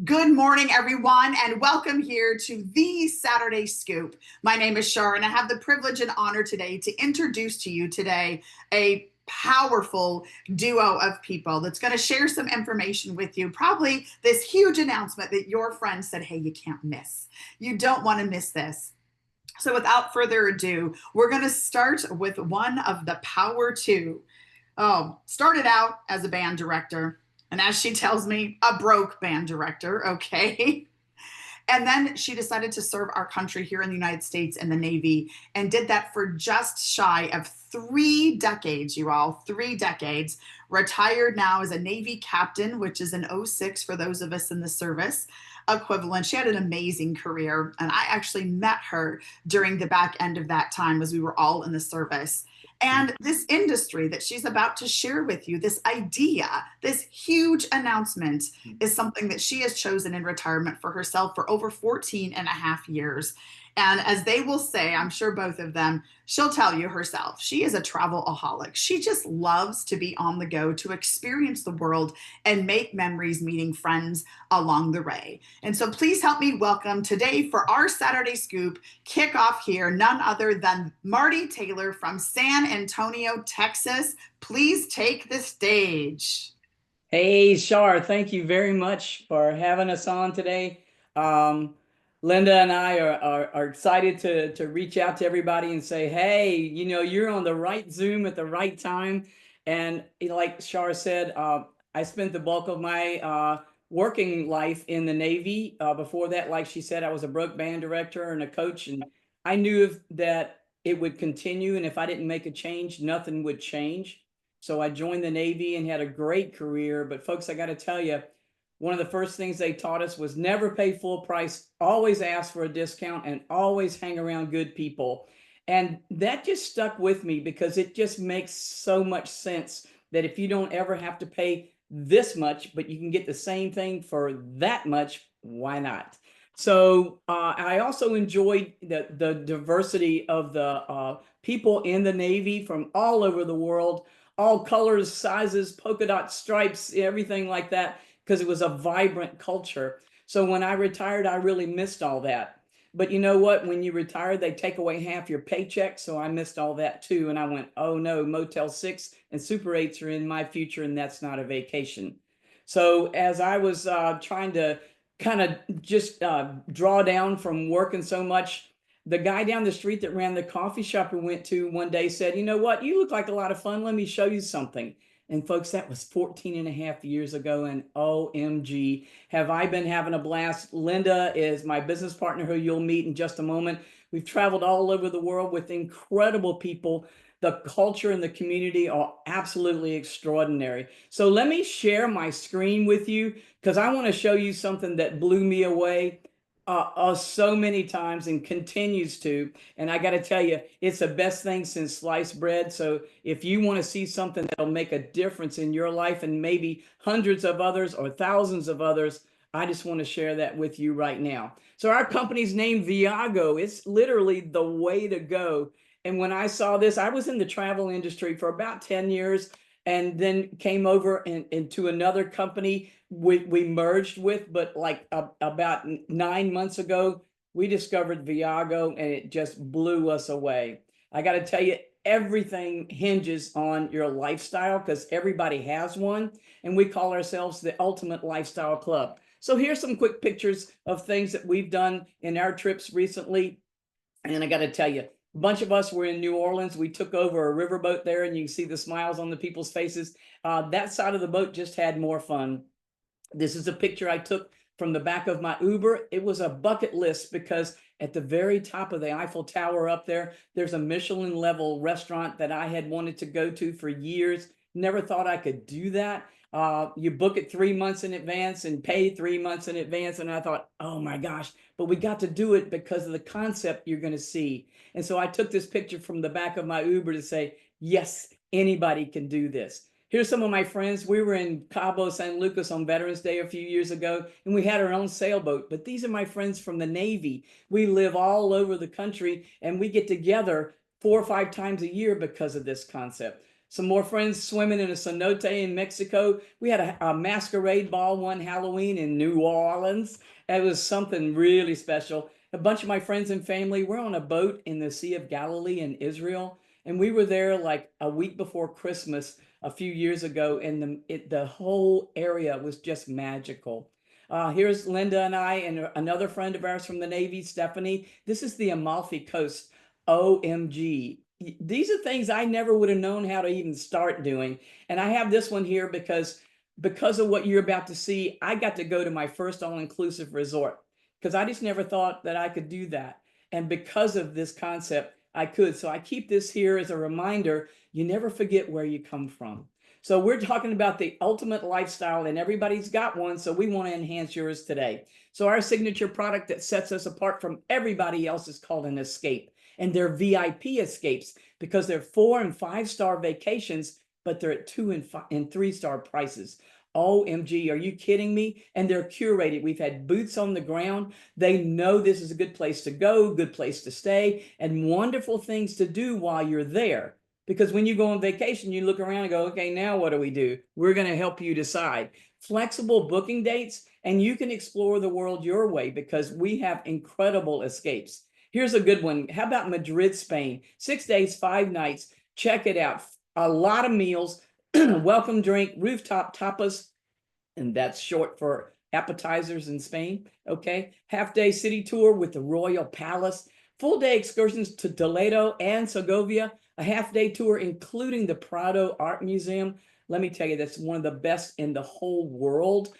Good morning, everyone, and welcome here to the Saturday Scoop. My name is Shar, and I have the privilege and honor today to introduce to you today a powerful duo of people that's going to share some information with you. Probably this huge announcement that your friend said, hey, you can't miss. You don't want to miss this. So, without further ado, we're going to start with one of the Power Two. Oh, started out as a band director, and as she tells me, a broke band director, okay? And then she decided to serve our country here in the United States in the Navy and did that for just shy of 3 decades, you all, 3 decades. Retired now as a Navy captain, which is an O6 for those of us in the service equivalent. She had an amazing career, and I actually met her during the back end of that time as we were all in the service. And this industry that she's about to share with you, this idea, this huge announcement, is something that she has chosen in retirement for herself for over 14 and a half years. And as they will say, I'm sure both of them, she'll tell you herself, she is a travelaholic. She just loves to be on the go, to experience the world and make memories meeting friends along the way. And so please help me welcome today for our Saturday Scoop kickoff here, none other than Marty Taylor from San Antonio, Texas. Please take the stage. Hey, Shar, thank you very much for having us on today. Um, Linda and I are excited to reach out to everybody and say, hey, you're on the right Zoom at the right time. And like Shar said, I spent the bulk of my working life in the Navy. Before that, like she said, I was a broke band director and a coach, and I knew that it would continue. And if I didn't make a change, nothing would change. So I joined the Navy and had a great career. But folks, I got to tell you, one of the first things they taught us was never pay full price, always ask for a discount, and always hang around good people. And that just stuck with me because it just makes so much sense that if you don't ever have to pay this much, but you can get the same thing for that much, why not? So I also enjoyed the diversity of the people in the Navy from all over the world, all colors, sizes, polka dot stripes, everything like that, because it was a vibrant culture. So when I retired, I really missed all that. But you know what? When you retire, they take away half your paycheck. So I missed all that too. And I went, oh no, Motel 6 and Super 8s are in my future, and that's not a vacation. So as I was trying to kind of just draw down from working so much, the guy down the street that ran the coffee shop we went to one day said, you know what, you look like a lot of fun. Let me show you something. And folks, that was 14 and a half years ago. And OMG, have I been having a blast. Linda is my business partner who you'll meet in just a moment. We've traveled all over the world with incredible people. The culture and the community are absolutely extraordinary. So let me share my screen with you because I want to show you something that blew me away so many times and continues to. And I got to tell you, it's the best thing since sliced bread. So if you want to see something that'll make a difference in your life and maybe hundreds of others or thousands of others, I just want to share that with you right now. So our company's name Viago. It's literally the way to go. And when I saw this, I was in the travel industry for about 10 years and then came over into another company we merged with, but like about 9 months ago, we discovered Viago and it just blew us away. I got to tell you, everything hinges on your lifestyle because everybody has one, and we call ourselves the Ultimate Lifestyle Club. So here's some quick pictures of things that we've done in our trips recently. And I got to tell you, a bunch of us were in New Orleans. We took over a riverboat there, and you can see the smiles on the people's faces. That side of the boat just had more fun. This is a picture I took from the back of my Uber. It was a bucket list because at the very top of the Eiffel Tower up there, there's a Michelin level restaurant that I had wanted to go to for years. Never thought I could do that. You book it 3 months in advance and pay 3 months in advance. And I thought, oh my gosh, but we got to do it because of the concept you're going to see. And so I took this picture from the back of my Uber to say, yes, anybody can do this. Here's some of my friends. We were in Cabo San Lucas on Veterans Day a few years ago, and we had our own sailboat. But these are my friends from the Navy. We live all over the country, and we get together 4 or 5 times a year because of this concept. some more friends swimming in a cenote in Mexico. We had a masquerade ball one Halloween in New Orleans. It was something really special. A bunch of my friends and family were on a boat in the Sea of Galilee in Israel, and we were there like a week before Christmas a few years ago, and the whole area was just magical. Here's Linda and I and another friend of ours from the Navy, Stephanie. This is the Amalfi Coast. OMG. These are things I never would have known how to even start doing. And I have this one here because of what you're about to see, I got to go to my first all-inclusive resort because I just never thought that I could do that. And because of this concept, I could. So I keep this here as a reminder, you never forget where you come from. So we're talking about the ultimate lifestyle, and everybody's got one, so we want to enhance yours today. So our signature product that sets us apart from everybody else is called an Escape. And they're VIP escapes because they're 4- and 5-star vacations, but they're at 2- and 3-star prices. OMG, are you kidding me? And they're curated. We've had boots on the ground. They know this is a good place to go, good place to stay, and wonderful things to do while you're there. Because when you go on vacation, you look around and go, okay, now what do we do? We're going to help you decide. Flexible booking dates, and you can explore the world your way because we have incredible escapes. Here's a good one. How about Madrid, Spain? 6 days, 5 nights. Check it out. A lot of meals, welcome drink, rooftop tapas, and that's short for appetizers in Spain. Okay. Half-day city tour with the Royal Palace, full-day excursions to Toledo and Segovia, a half-day tour including the Prado Art Museum. Let me tell you, that's one of the best in the whole world.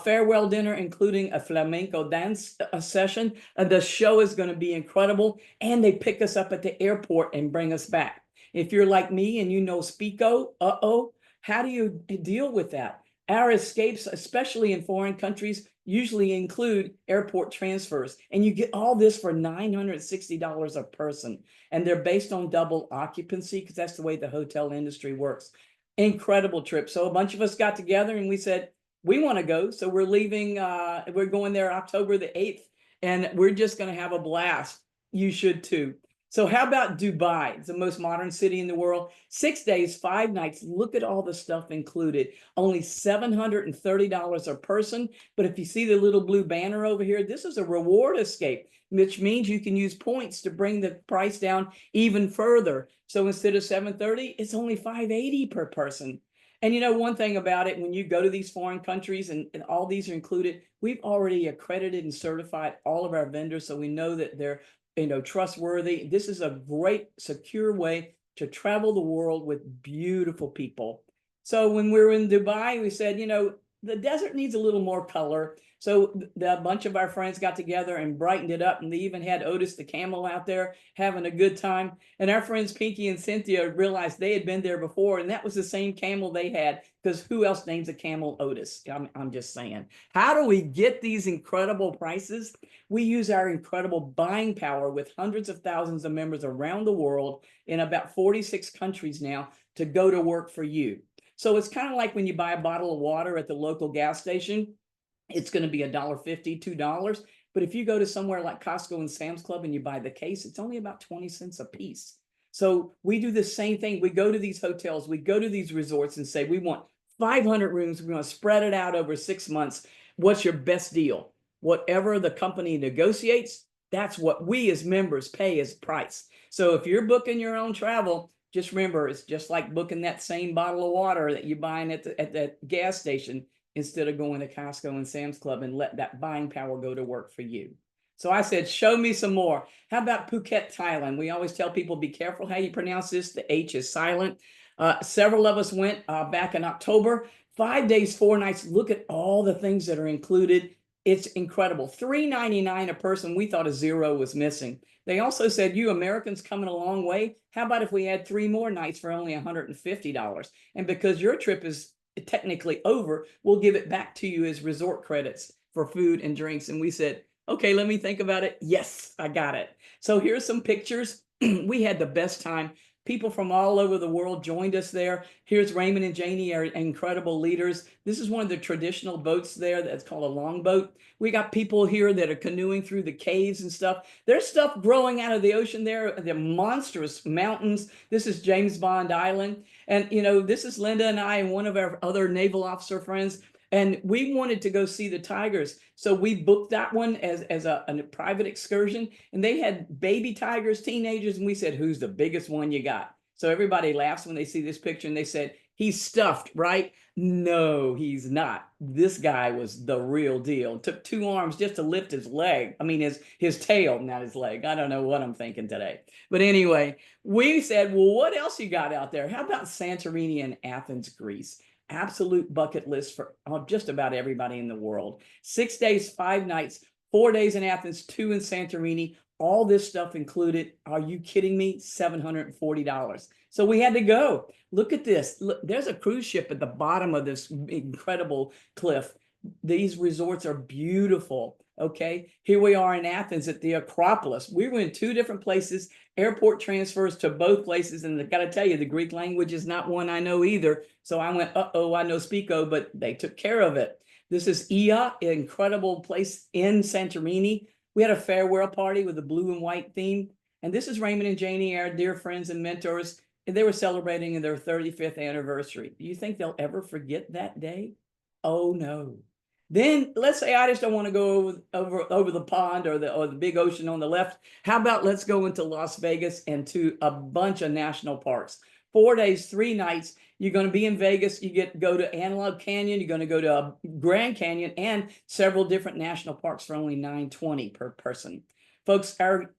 Farewell dinner, including a flamenco dance session. The show is going to be incredible. And they pick us up at the airport and bring us back. If you're like me and you know Speako, how do you deal with that? Our escapes, especially in foreign countries, usually include airport transfers. And you get all this for $960 a person. And they're based on double occupancy because that's the way the hotel industry works. Incredible trip. So a bunch of us got together and we said, we want to go. So we're leaving, we're going there October the 8th, and we're just going to have a blast. You should too. So how about Dubai? It's the most modern city in the world. 6 days, 5 nights. Look at all the stuff included. Only $730 a person. But if you see the little blue banner over here, this is a reward escape, which means you can use points to bring the price down even further. So instead of $730, it's only $580 per person. And you know, one thing about it, when you go to these foreign countries and all these are included, we've already accredited and certified all of our vendors, so we know that they're trustworthy. This is a great, secure way to travel the world with beautiful people. So when we were in Dubai, we said, the desert needs a little more color. So a bunch of our friends got together and brightened it up, and they even had Otis the camel out there having a good time. And our friends Pinky and Cynthia realized they had been there before, and that was the same camel they had, because who else names a camel Otis? I'm just saying. How do we get these incredible prices? We use our incredible buying power with hundreds of thousands of members around the world in about 46 countries now to go to work for you. So it's kind of like when you buy a bottle of water at the local gas station, it's going to be $1.50, $2. But if you go to somewhere like Costco and Sam's Club and you buy the case, it's only about 20 cents a piece. So we do the same thing. We go to these hotels, we go to these resorts and say, we want 500 rooms. We're going to spread it out over 6 months. What's your best deal? Whatever the company negotiates, that's what we as members pay as price. So if you're booking your own travel, just remember, it's just like booking that same bottle of water that you're buying at the gas station instead of going to Costco and Sam's Club, and let that buying power go to work for you. So I said, show me some more. How about Phuket, Thailand? We always tell people, be careful how you pronounce this. The H is silent. Several of us went back in October. 5 days, 4 nights. Look at all the things that are included. It's incredible. $399 a person. We thought a zero was missing. They also said, you Americans coming a long way. How about if we add 3 more nights for only $150? And because your trip is technically over, we'll give it back to you as resort credits for food and drinks. And we said, okay, let me think about it. Yes, I got it. So here's some pictures. We had the best time. People from all over the world joined us there. Here's Raymond and Janie, our incredible leaders. This is one of the traditional boats there that's called a longboat. We got people here that are canoeing through the caves and stuff. There's stuff growing out of the ocean there, the monstrous mountains. This is James Bond Island. And, this is Linda and I and one of our other naval officer friends. And we wanted to go see the tigers. So we booked that one as a private excursion. And they had baby tigers, teenagers. And we said, who's the biggest one you got? So everybody laughs when they see this picture and they said, he's stuffed, right? No, he's not. This guy was the real deal. It took 2 arms just to lift his leg. I mean, his tail, not his leg. I don't know what I'm thinking today. But anyway, we said, well, what else you got out there? How about Santorini and Athens, Greece? Absolute bucket list for just about everybody in the world. 6 days, 5 nights, 4 days in Athens, 2 in Santorini, all this stuff included. Are you kidding me? $740. So we had to go. Look at this. Look, there's a cruise ship at the bottom of this incredible cliff. These resorts are beautiful. Okay, here we are in Athens at the Acropolis. We were in 2 different places, airport transfers to both places. And I got to tell you, the Greek language is not one I know either. So I went, uh-oh, I know Speako, but they took care of it. This is Ia, an incredible place in Santorini. We had a farewell party with a blue and white theme. And this is Raymond and Janie, our dear friends and mentors. And they were celebrating their 35th anniversary. Do you think they'll ever forget that day? Oh, no. Then let's say I just don't want to go over the pond or the big ocean on the left. How about let's go into Las Vegas and to a bunch of national parks. 4 days, 3 nights. You're going to be in Vegas. You go to Antelope Canyon. You're going to go to Grand Canyon and several different national parks for only $920 per person. Folks, our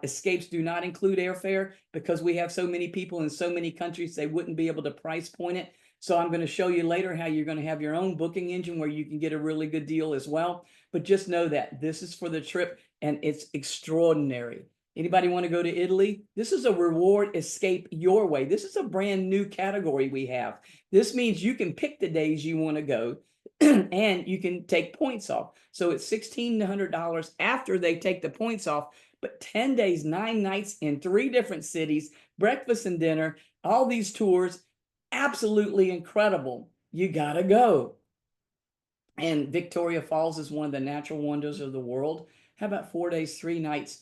escapes do not include airfare because we have so many people in so many countries, they wouldn't be able to price point it. So I'm going to show you later how you're going to have your own booking engine where you can get a really good deal as well. But just know that this is for the trip and it's extraordinary. Anybody want to go to Italy? This is a reward escape your way. This is a brand new category we have. This means you can pick the days you want to go and you can take points off. So it's $1,600 after they take the points off, but 10 days, 9 nights in 3 different cities, breakfast and dinner, all these tours. Absolutely incredible. You gotta go. And Victoria Falls is one of the natural wonders of the world. How about 4 days, 3 nights?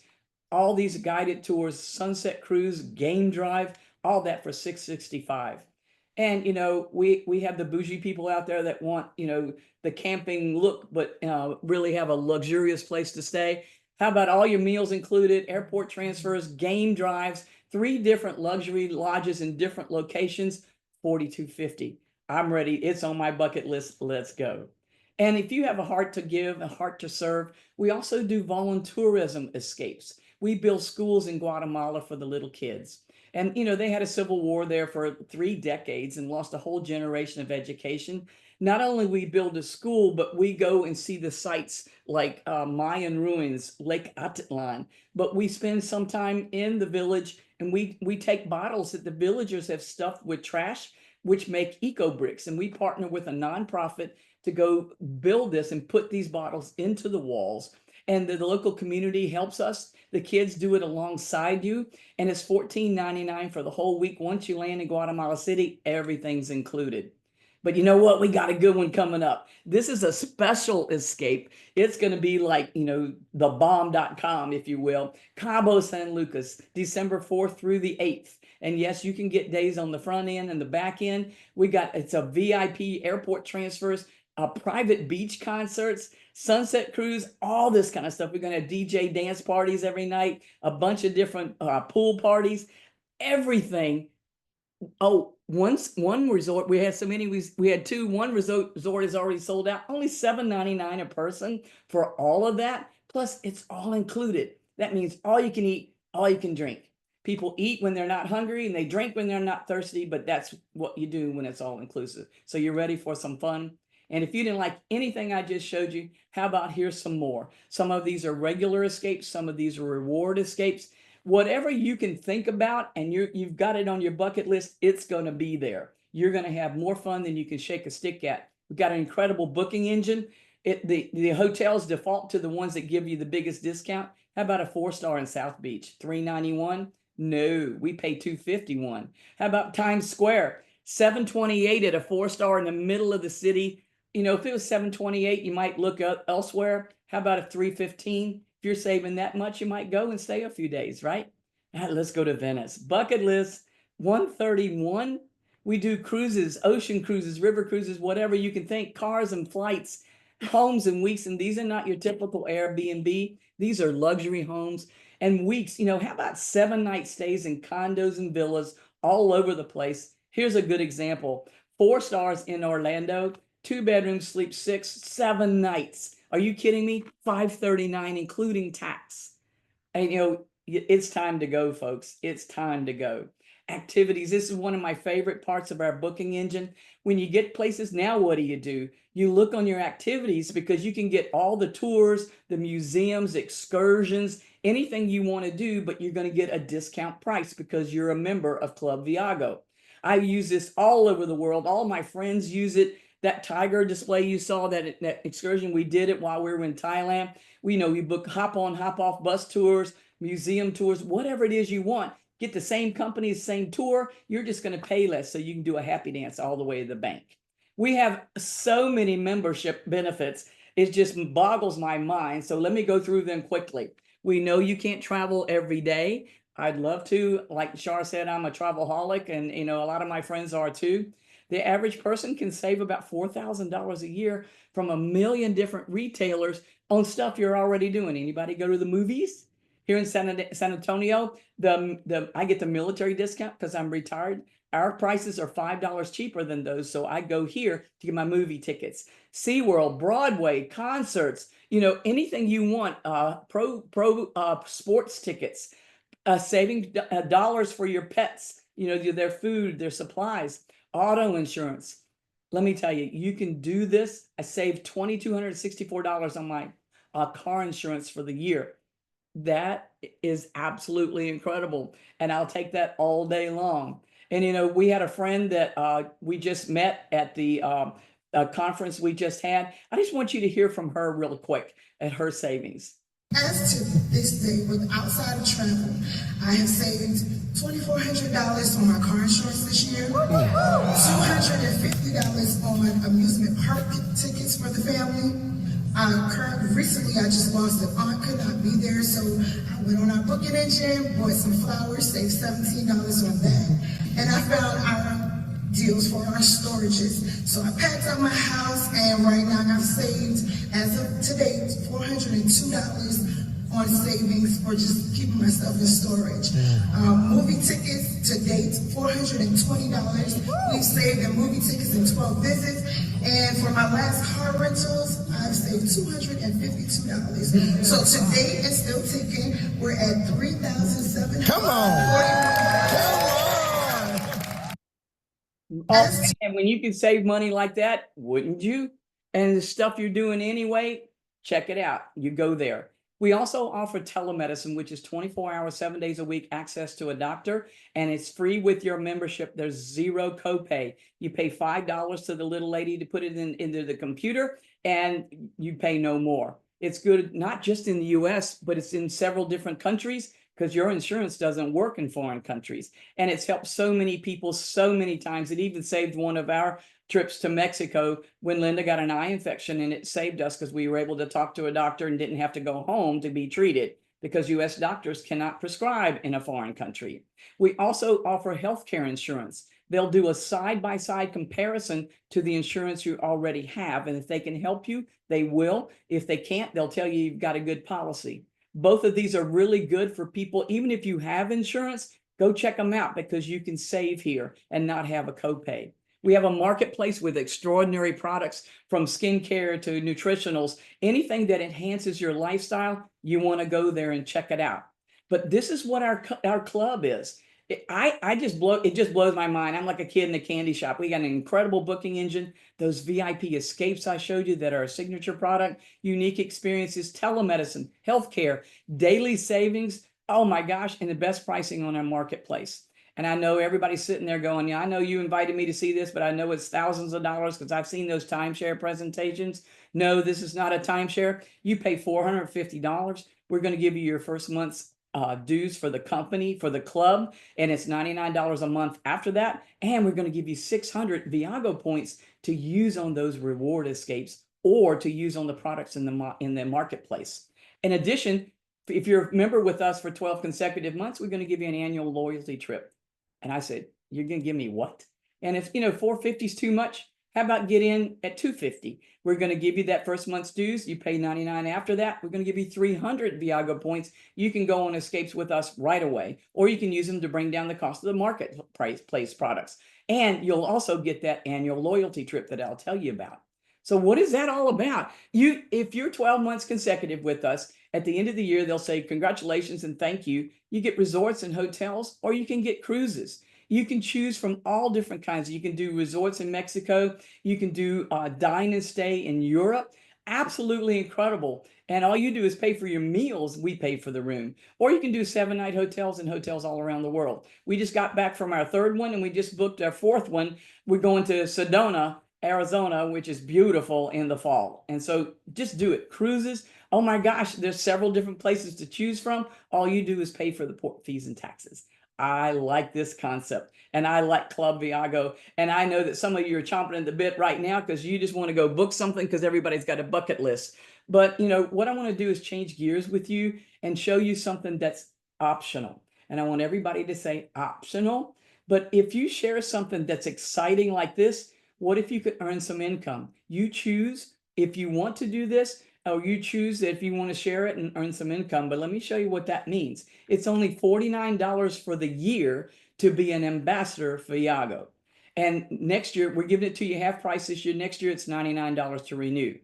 All these guided tours, sunset cruise, game drive, all that for $665. And we have the bougie people out there that want the camping look, but really have a luxurious place to stay. How about all your meals included, airport transfers, game drives, 3 different luxury lodges in different locations. $4,250. I'm ready. It's on my bucket list. Let's go. And if you have a heart to give, a heart to serve, we also do voluntourism escapes. We build schools in Guatemala for the little kids. And, they had a civil war there for 3 decades and lost a whole generation of education. Not only we build a school, but we go and see the sites like Mayan ruins, Lake Atitlan. But we spend some time in the village and we take bottles that the villagers have stuffed with trash, which make eco bricks. And we partner with a nonprofit to go build this and put these bottles into the walls. And the local community helps us. The kids do it alongside you. And it's $14.99 for the whole week. Once you land in Guatemala City, everything's included. But you know what? We got a good one coming up. This is a special escape. It's going to be like, thebomb.com, if you will. Cabo San Lucas, December 4th through the 8th. And yes, you can get days on the front end and the back end. It's a VIP airport transfers, private beach concerts, sunset cruise, all this kind of stuff. We're going to have DJ dance parties every night, a bunch of different pool parties, everything. Oh, one resort, we had so many, we had 2, one resort is already sold out, only $7.99 a person for all of that. Plus it's all included. That means all you can eat, all you can drink. People eat when they're not hungry and they drink when they're not thirsty, but that's what you do when it's all inclusive. So you're ready for some fun. And if you didn't like anything I just showed you, how about here's some more. Some of these are regular escapes. Some of these are reward escapes. Whatever you can think about and you've got it on your bucket list, it's going to be there. You're going to have more fun than you can shake a stick at. We've got an incredible booking engine. The hotels default to the ones that give you the biggest discount. How about a 4-star in South Beach, $391? No, we pay 251. How about Times Square? 728 at a 4-star in the middle of the city. You know, if it was 728, you might look elsewhere. How about a 315? If you're saving that much, you might go and stay a few days, right? Let's go to Venice. Bucket list 131. We do cruises, ocean cruises, river cruises, whatever you can think, cars and flights, homes and weeks. And these are not your typical Airbnb. These are luxury homes and weeks. You know, how about 7-night stays in condos and villas all over the place? Here's a good example. 4 stars in Orlando, 2 bedrooms, sleep 6, 7 nights. Are you kidding me? $539, including tax. And you know, it's time to go, folks. It's time to go. Activities. This is one of my favorite parts of our booking engine. When you get places, now what do? You look on your activities because you can get all the tours, the museums, excursions, anything you want to do, but you're going to get a discount price because you're a member of Club Viago. I use this all over the world. All my friends use it. That tiger display you saw, that excursion, we did it while we were in Thailand. We book hop on, hop off bus tours, museum tours, whatever it is you want. Get the same company, same tour. You're just going to pay less so you can do a happy dance all the way to the bank. We have so many membership benefits. It just boggles my mind. So let me go through them quickly. We know you can't travel every day. I'd love to. Like Shar said, I'm a travelholic, and you know, a lot of my friends are too. The average person can save about $4,000 a year from a million different retailers on stuff you're already doing. Anybody go to the movies? Here in San Antonio, I get the military discount because I'm retired. Our prices are $5 cheaper than those, so I go here to get my movie tickets. SeaWorld, Broadway, concerts, you know, anything you want, pro sports tickets, saving dollars for your pets, you know, their food, their supplies, auto insurance. Let me tell you, you can do this. I saved $2,264 on my car insurance for the year. That is absolutely incredible. And I'll take that all day long. And, you know, we had a friend that we just met at the conference we just had. I just want you to hear from her real quick at her savings. As to this day, with outside of travel, I have saved $2,400 on my car insurance this year, $250 on amusement park tickets for the family. Recently, I just lost an aunt, could not be there, so I went on our booking engine, bought some flowers, saved $17 on that, and I found our deals for our storages. So I packed up my house, and right now I've saved, as of today, $402 on savings for just keeping myself in storage. Movie tickets to date, $420. We've saved in movie tickets in 12 visits. And for my last car rentals, I've saved $252. So to date, it's still ticking. We're at $3,740. Come on. Oh, and when you can save money like that, wouldn't you? And the stuff you're doing anyway, check it out. You go there. We also offer telemedicine, which is 24 hours, 7 days a week, access to a doctor, and it's free with your membership. There's zero copay. You pay $5 to the little lady to put it into the computer, and you pay no more. It's good not just in the US, but it's in several different countries because your insurance doesn't work in foreign countries. And it's helped so many people so many times. It even saved one of our trips to Mexico when Linda got an eye infection, and it saved us because we were able to talk to a doctor and didn't have to go home to be treated because US doctors cannot prescribe in a foreign country. We also offer healthcare insurance. They'll do a side-by-side comparison to the insurance you already have, and if they can help you, they will. If they can't, they'll tell you you've got a good policy. Both of these are really good for people. Even if you have insurance, go check them out because you can save here and not have a copay. We have a marketplace with extraordinary products from skincare to nutritionals. Anything that enhances your lifestyle, you want to go there and check it out. But this is what our club is. It just blows my mind. I'm like a kid in a candy shop. We got an incredible booking engine. Those VIP escapes I showed you that are a signature product, unique experiences, telemedicine, healthcare, daily savings. Oh my gosh, and the best pricing on our marketplace. And I know everybody's sitting there going, yeah, I know you invited me to see this, but I know it's thousands of dollars because I've seen those timeshare presentations. No, this is not a timeshare. You pay $450. We're going to give you your first month's dues for the company, for the club, and it's $99 a month after that. And we're going to give you 600 Viago points to use on those reward escapes or to use on the products in the marketplace. In addition, if you're a member with us for 12 consecutive months, we're going to give you an annual loyalty trip. And I said, you're going to give me what? And if, $450 is too much, how about get in at $250? We're going to give you that first month's dues. You pay $99 after that. We're going to give you 300 Viago points. You can go on escapes with us right away, or you can use them to bring down the cost of the marketplace products. And you'll also get that annual loyalty trip that I'll tell you about. So what is that all about? If you're 12 months consecutive with us, at the end of the year, they'll say congratulations and thank you. You get resorts and hotels, or you can get cruises. You can choose from all different kinds. You can do resorts in Mexico. You can do dine and stay in Europe. Absolutely incredible. And all you do is pay for your meals. We pay for the room. Or you can do 7-night hotels and hotels all around the world. We just got back from our 3rd one, and we just booked our 4th one. We're going to Sedona, Arizona, which is beautiful in the fall. And so just do it. Cruises. Oh my gosh, there's several different places to choose from. All you do is pay for the port fees and taxes. I like this concept, and I like Club Viago. And I know that some of you are chomping at the bit right now because you just want to go book something because everybody's got a bucket list. But what I want to do is change gears with you and show you something that's optional. And I want everybody to say optional. But if you share something that's exciting like this, what if you could earn some income? You choose if you want to do this, or you choose if you want to share it and earn some income. But let me show you what that means. It's only $49 for the year to be an ambassador for Viago. And next year, we're giving it to you half price this year. Next year, it's $99 to renew.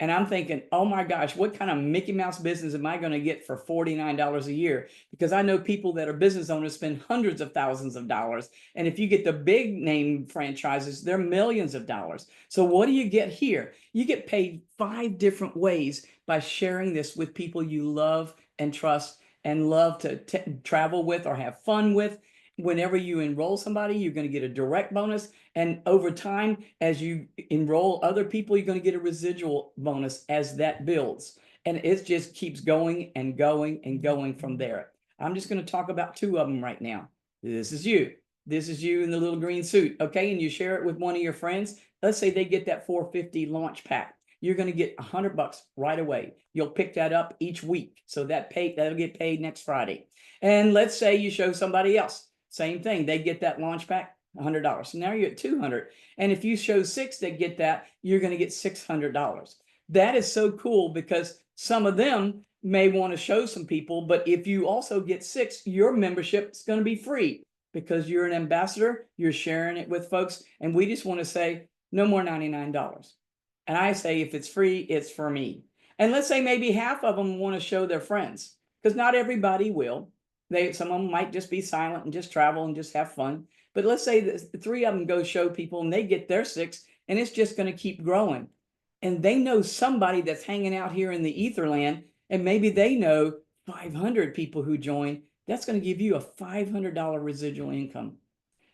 And I'm thinking, oh my gosh, what kind of Mickey Mouse business am I going to get for $49 a year? Because I know people that are business owners spend hundreds of thousands of dollars. And if you get the big name franchises, they're millions of dollars. So what do you get here? You get paid 5 different ways by sharing this with people you love and trust and love to travel with or have fun with. Whenever you enroll somebody, you're going to get a direct bonus. And over time, as you enroll other people, you're going to get a residual bonus as that builds. And it just keeps going and going and going from there. I'm just going to talk about 2 of them right now. This is you. This is you in the little green suit. Okay. And you share it with one of your friends. Let's say they get that $450 launch pack. You're going to get $100 right away. You'll pick that up each week. So that'll get paid next Friday. And let's say you show somebody else. Same thing. They get that launch pack, $100. So now you're at $200. And if you show 6 that get that, you're going to get $600. That is so cool because some of them may want to show some people, but if you also get 6, your membership is going to be free because you're an ambassador, you're sharing it with folks. And we just want to say no more $99. And I say, if it's free, it's for me. And let's say maybe half of them want to show their friends because not everybody will. Some of them might just be silent and just travel and just have fun. But let's say that 3 of them go show people and they get their 6, and it's just going to keep growing. And they know somebody that's hanging out here in the Etherland, and maybe they know 500 people who join. That's going to give you a $500 residual income.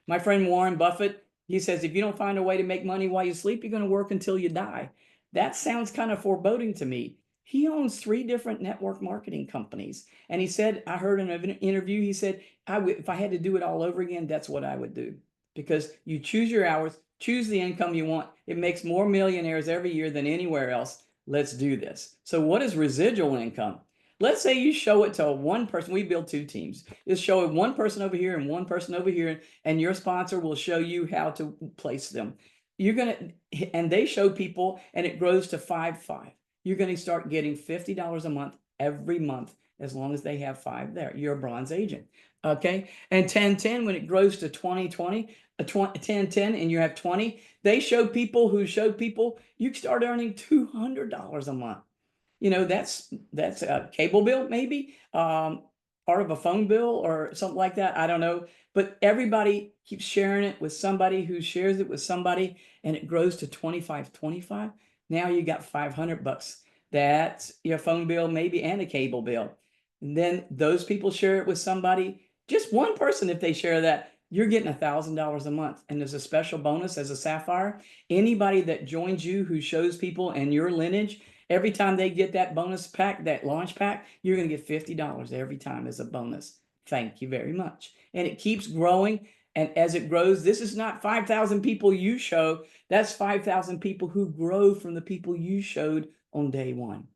My friend Warren Buffett, he says, if you don't find a way to make money while you sleep, you're going to work until you die. That sounds kind of foreboding to me. He owns 3 different network marketing companies. And he said, I heard in an interview, he said, if I had to do it all over again, that's what I would do. Because you choose your hours, choose the income you want. It makes more millionaires every year than anywhere else. Let's do this. So what is residual income? Let's say you show it to one person. We build 2 teams. Just show it one person over here and one person over here, and your sponsor will show you how to place them. And they show people, and it grows to 5-5. You're going to start getting $50 a month every month as long as they have 5 there. You're a bronze agent. Okay. And 10-10, when it grows to 20-20, 10-10, and you have 20, they show people who show people, you start earning $200 a month. That's a cable bill, maybe part of a phone bill or something like that. I don't know. But everybody keeps sharing it with somebody who shares it with somebody, and it grows to 25-25. Now you got $500. That's your phone bill, maybe, and a cable bill. And then those people share it with somebody, just one person. If they share that, you're getting $1,000 a month. And there's a special bonus as a Sapphire. Anybody that joins you who shows people and your lineage, Every time they get that bonus pack, that launch pack, you're going to get $50 every time as a bonus. Thank you very much. And it keeps growing. And as it grows, this is not 5,000 people you show. That's 5,000 people who grow from the people you showed on day one.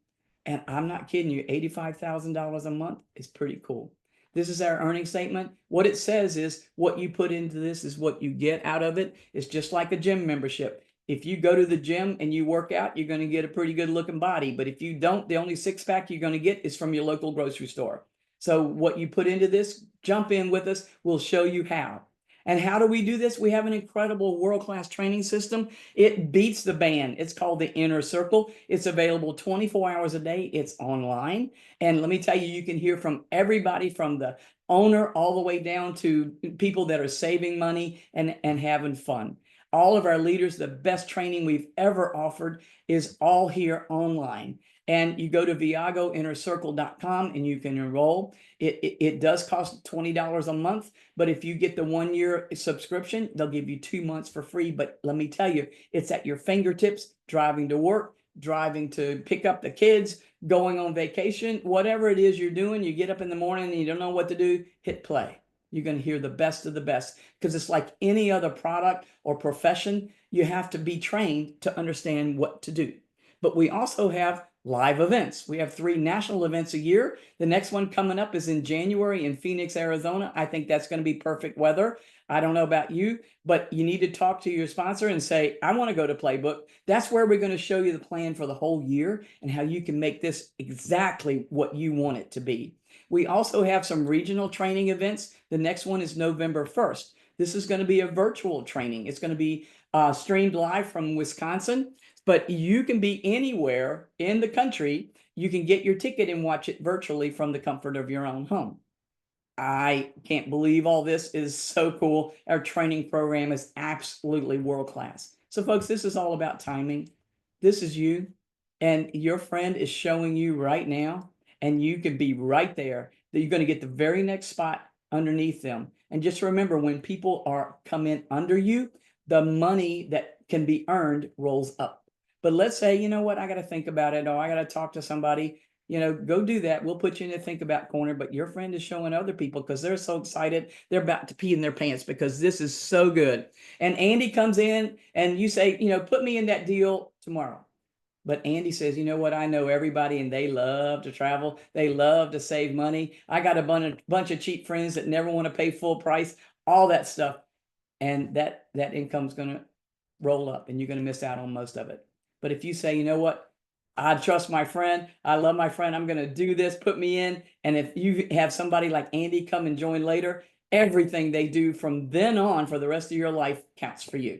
And I'm not kidding you, $85,000 a month is pretty cool. This is our earnings statement. What it says is what you put into this is what you get out of it. It's just like a gym membership. If you go to the gym and you work out, you're going to get a pretty good looking body. But if you don't, the only six pack you're going to get is from your local grocery store. So what you put into this, jump in with us. We'll show you how. And how do we do this? We have an incredible world-class training system. It beats the band. It's called the Inner Circle. It's available 24 hours a day. It's online. And let me tell you, you can hear from everybody from the owner all the way down to people that are saving money and having fun. All of our leaders, the best training we've ever offered is all here online. And you go to viagoinnercircle.com and you can enroll. It does cost $20 a month, but if you get the 1 year subscription, they'll give you 2 months for free. But let me tell you, it's at your fingertips, driving to work, driving to pick up the kids, going on vacation, whatever it is you're doing, you get up in the morning and you don't know what to do, hit play. You're going to hear the best of the best, because it's like any other product or profession. You have to be trained to understand what to do. But we also have live events. We have 3 national events a year. The next one coming up is in January in Phoenix, Arizona. I think that's going to be perfect weather. I don't know about you, but you need to talk to your sponsor and say, I want to go to Playbook. That's where we're going to show you the plan for the whole year and how you can make this exactly what you want it to be. We also have some regional training events. The next one is November 1st. This is going to be a virtual training. It's going to be streamed live from Wisconsin. But you can be anywhere in the country. You can get your ticket and watch it virtually from the comfort of your own home. I can't believe all this is so cool. Our training program is absolutely world class. So folks, this is all about timing. This is you, and your friend is showing you right now, and you can be right there, that you're going to get the very next spot underneath them. And just remember, when people come in under you, the money that can be earned rolls up. But let's say, you know what, I got to think about it, or I got to talk to somebody, go do that. We'll put you in the think about corner, but your friend is showing other people because they're so excited. They're about to pee in their pants because this is so good. And Andy comes in and you say, put me in that deal tomorrow. But Andy says, you know what, I know everybody and they love to travel. They love to save money. I got a bunch of cheap friends that never want to pay full price, all that stuff. And that income's going to roll up and you're going to miss out on most of it. But if you say, you know what, I trust my friend, I love my friend, I'm going to do this, put me in. And if you have somebody like Andy come and join later, everything they do from then on for the rest of your life counts for you.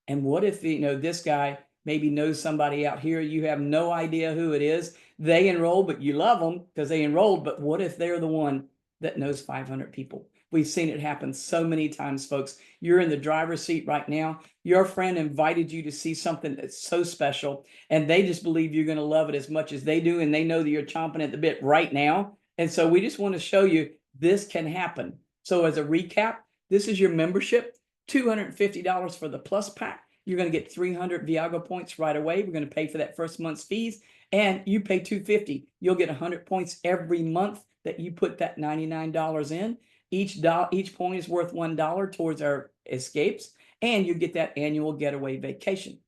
And what if, this guy maybe knows somebody out here, you have no idea who it is, they enroll, but you love them because they enrolled. But what if they're the one that knows 500 people? We've seen it happen so many times, folks. You're in the driver's seat right now. Your friend invited you to see something that's so special, and they just believe you're going to love it as much as they do, and they know that you're chomping at the bit right now. And so we just want to show you this can happen. So as a recap, this is your membership, $250 for the Plus Pack. You're going to get 300 Viago points right away. We're going to pay for that first month's fees, and you pay $250. You'll get 100 points every month that you put that $99 in. Each point is worth $1 towards our escapes, and you get that annual getaway vacation.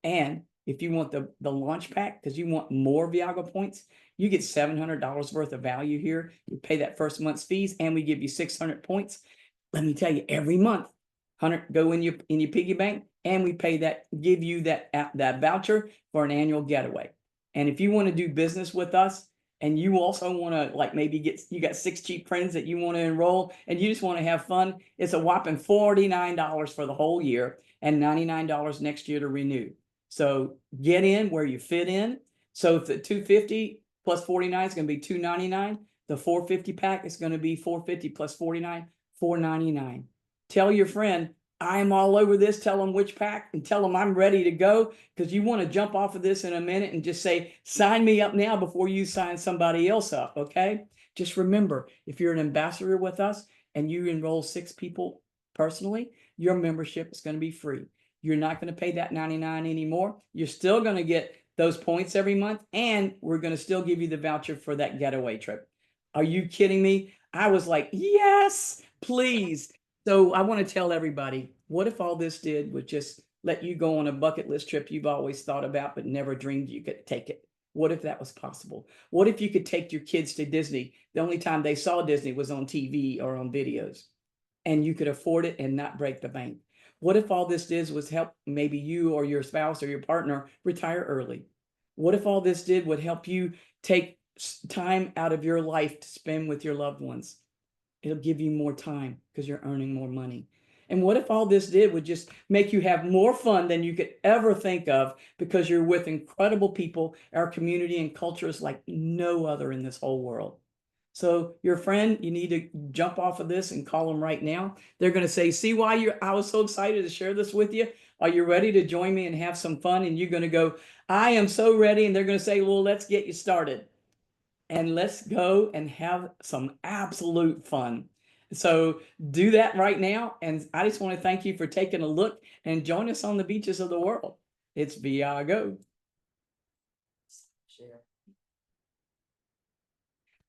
And if you want the launch pack, because you want more Viago points, you get $700 worth of value here. You pay that first month's fees, and we give you 600 points. Let me tell you, every month, 100 go in your piggy bank, and we give you that voucher for an annual getaway. And if you want to do business with us, and you also want to maybe you got 6 cheap friends that you want to enroll and you just want to have fun, it's a whopping $49 for the whole year and $99 next year to renew. So get in where you fit in. So if the $250 plus $49 is going to be $299, the $450 pack is going to be $450 plus $49, $499. Tell your friend, I'm all over this. Tell them which pack and tell them I'm ready to go, because you want to jump off of this in a minute and just say, sign me up now before you sign somebody else up. Okay. Just remember, if you're an ambassador with us and you enroll 6 people personally, your membership is going to be free. You're not going to pay that $99 anymore. You're still going to get those points every month, and we're going to still give you the voucher for that getaway trip. Are you kidding me? I was like, yes, please. So I want to tell everybody, what if all this did was just let you go on a bucket list trip you've always thought about but never dreamed you could take it? What if that was possible? What if you could take your kids to Disney? The only time they saw Disney was on TV or on videos, and you could afford it and not break the bank. What if all this did was help maybe you or your spouse or your partner retire early? What if all this did would help you take time out of your life to spend with your loved ones? It'll give you more time because you're earning more money. And what if all this did would just make you have more fun than you could ever think of because you're with incredible people? Our community and culture is like no other in this whole world. So your friend, you need to jump off of this and call them right now. They're going to say, see why I was so excited to share this with you? Are you ready to join me and have some fun? And you're going to go, I am so ready. And they're going to say, well, let's get you started. And let's go and have some absolute fun. So do that right now. And I just want to thank you for taking a look and join us on the beaches of the world. It's Viago.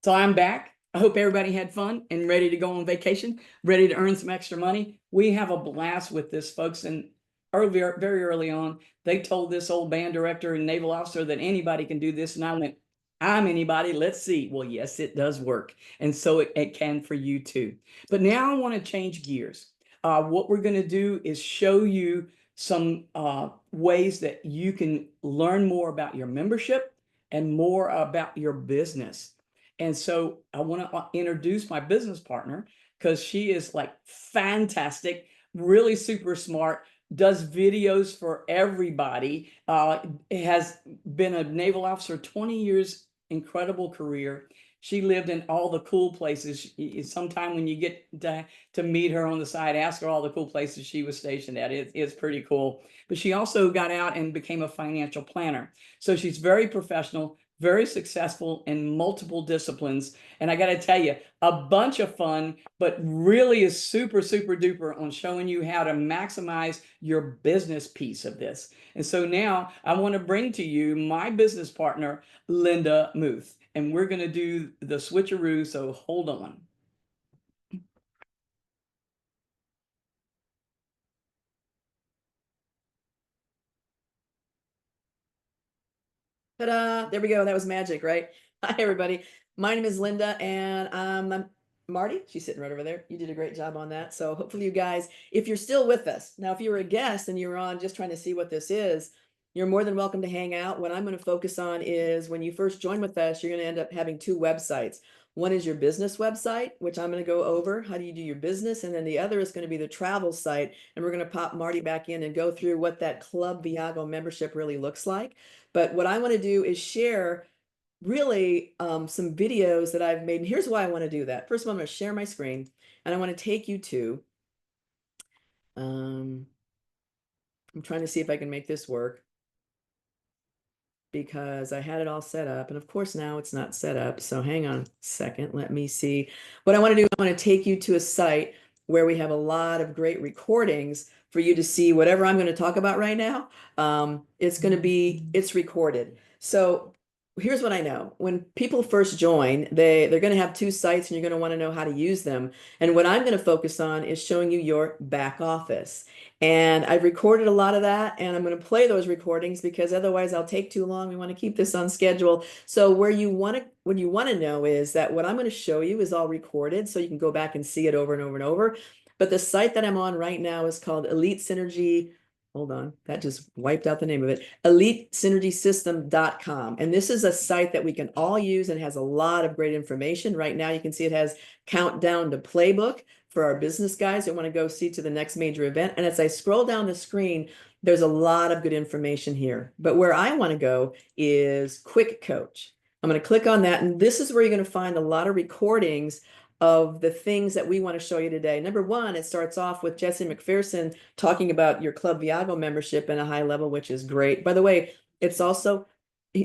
So I'm back. I hope everybody had fun and ready to go on vacation, ready to earn some extra money. We have a blast with this, folks. And very early on, they told this old band director and naval officer that anybody can do this. And I went, I'm anybody. Let's see. Well, yes, it does work. And so it can for you too. But now I want to change gears. What we're going to do is show you some ways that you can learn more about your membership and more about your business. And so I want to introduce my business partner because she is like fantastic, really super smart, does videos for everybody, has been a naval officer 20 years, incredible career. She lived in all the cool places. Sometime when you get to meet her on the side, ask her all the cool places she was stationed at. It's pretty cool. But she also got out and became a financial planner. So she's very professional, very successful in multiple disciplines. And I got to tell you, a bunch of fun, but really is super, super duper on showing you how to maximize your business piece of this. And so now I want to bring to you my business partner, Linda Muth, and we're going to do the switcheroo. So hold on. Ta-da! There we go. That was magic, right? Hi, everybody. My name is Linda, and I'm Marty. She's sitting right over there. You did a great job on that. So hopefully you guys, if you're still with us, now if you were a guest and you're on just trying to see what this is, you're more than welcome to hang out. What I'm going to focus on is when you first join with us, you're going to end up having two websites. One is your business website, which I'm going to go over. How do you do your business? And then the other is going to be the travel site. And we're going to pop Marty back in and go through what that Club Viago membership really looks like. But what I want to do is share really some videos that I've made. And here's why I want to do that. First of all, I'm going to share my screen and I want to take you to, I'm trying to see if I can make this work because I had it all set up. And of course, now it's not set up. So hang on a second. Let me see. What I want to do, I want to take you to a site where we have a lot of great recordings for you to see whatever I'm going to talk about right now. It's recorded. So here's what I know. When people first join, they're going to have two sites and you're going to want to know how to use them. And what I'm going to focus on is showing you your back office. And I've recorded a lot of that and I'm going to play those recordings because otherwise I'll take too long. We want to keep this on schedule. So what you want to know is that what I'm going to show you is all recorded so you can go back and see it over and over and over. But the site that I'm on right now is called Elite Synergy. Hold on, that just wiped out the name of it. EliteSynergySystem.com. And this is a site that we can all use and has a lot of great information. Right now, you can see it has countdown to playbook for our business guys who want to go see to the next major event. And as I scroll down the screen, there's a lot of good information here. But where I want to go is Quick Coach. I'm going to click on that. And this is where you're going to find a lot of recordings of the things that we want to show you today. Number one, it starts off with Jesse McPherson talking about your Club Viago membership in a high level, which is great. By the way, it's also,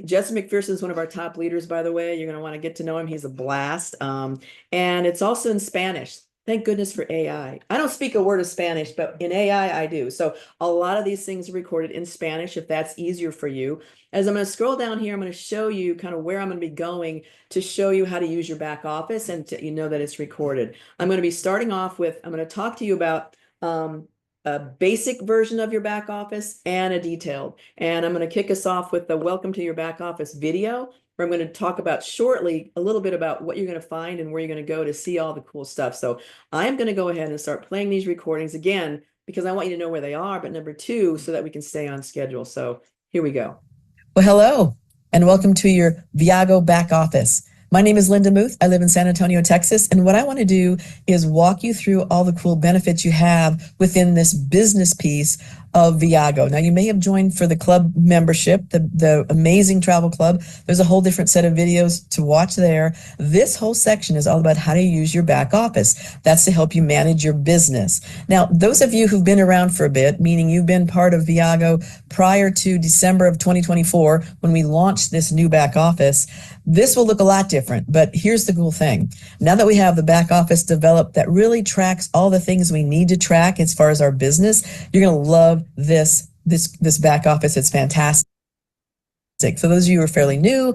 Jesse McPherson is one of our top leaders, by the way. You're going to want to get to know him. He's a blast. And it's also in Spanish. Thank goodness for AI. I don't speak a word of Spanish, but in AI, I do. So a lot of these things are recorded in Spanish, if that's easier for you. As I'm going to scroll down here, I'm going to show you kind of where I'm going to be going to show you how to use your back office and you know that it's recorded. I'm going to be starting off with, I'm going to talk to you about a basic version of your back office and a detailed. And I'm going to kick us off with the welcome to your back office video, where I'm going to talk about shortly a little bit about what you're going to find and where you're going to go to see all the cool stuff. So I'm going to go ahead and start playing these recordings again, because I want you to know where they are, but number two, so that we can stay on schedule. So here we go. Well, hello, and welcome to your Viago back office. My name is Linda Muth. I live in San Antonio, Texas, and what I want to do is walk you through all the cool benefits you have within this business piece of Viago. Now, you may have joined for the club membership, the amazing travel club. There's a whole different set of videos to watch there. This whole section is all about how to use your back office. That's to help you manage your business. Now, those of you who've been around for a bit, meaning you've been part of Viago prior to December of 2024, when we launched this new back office, this will look a lot different, but here's the cool thing. Now that we have the back office developed that really tracks all the things we need to track as far as our business, you're going to love this back office. It's fantastic. For those of you who are fairly new,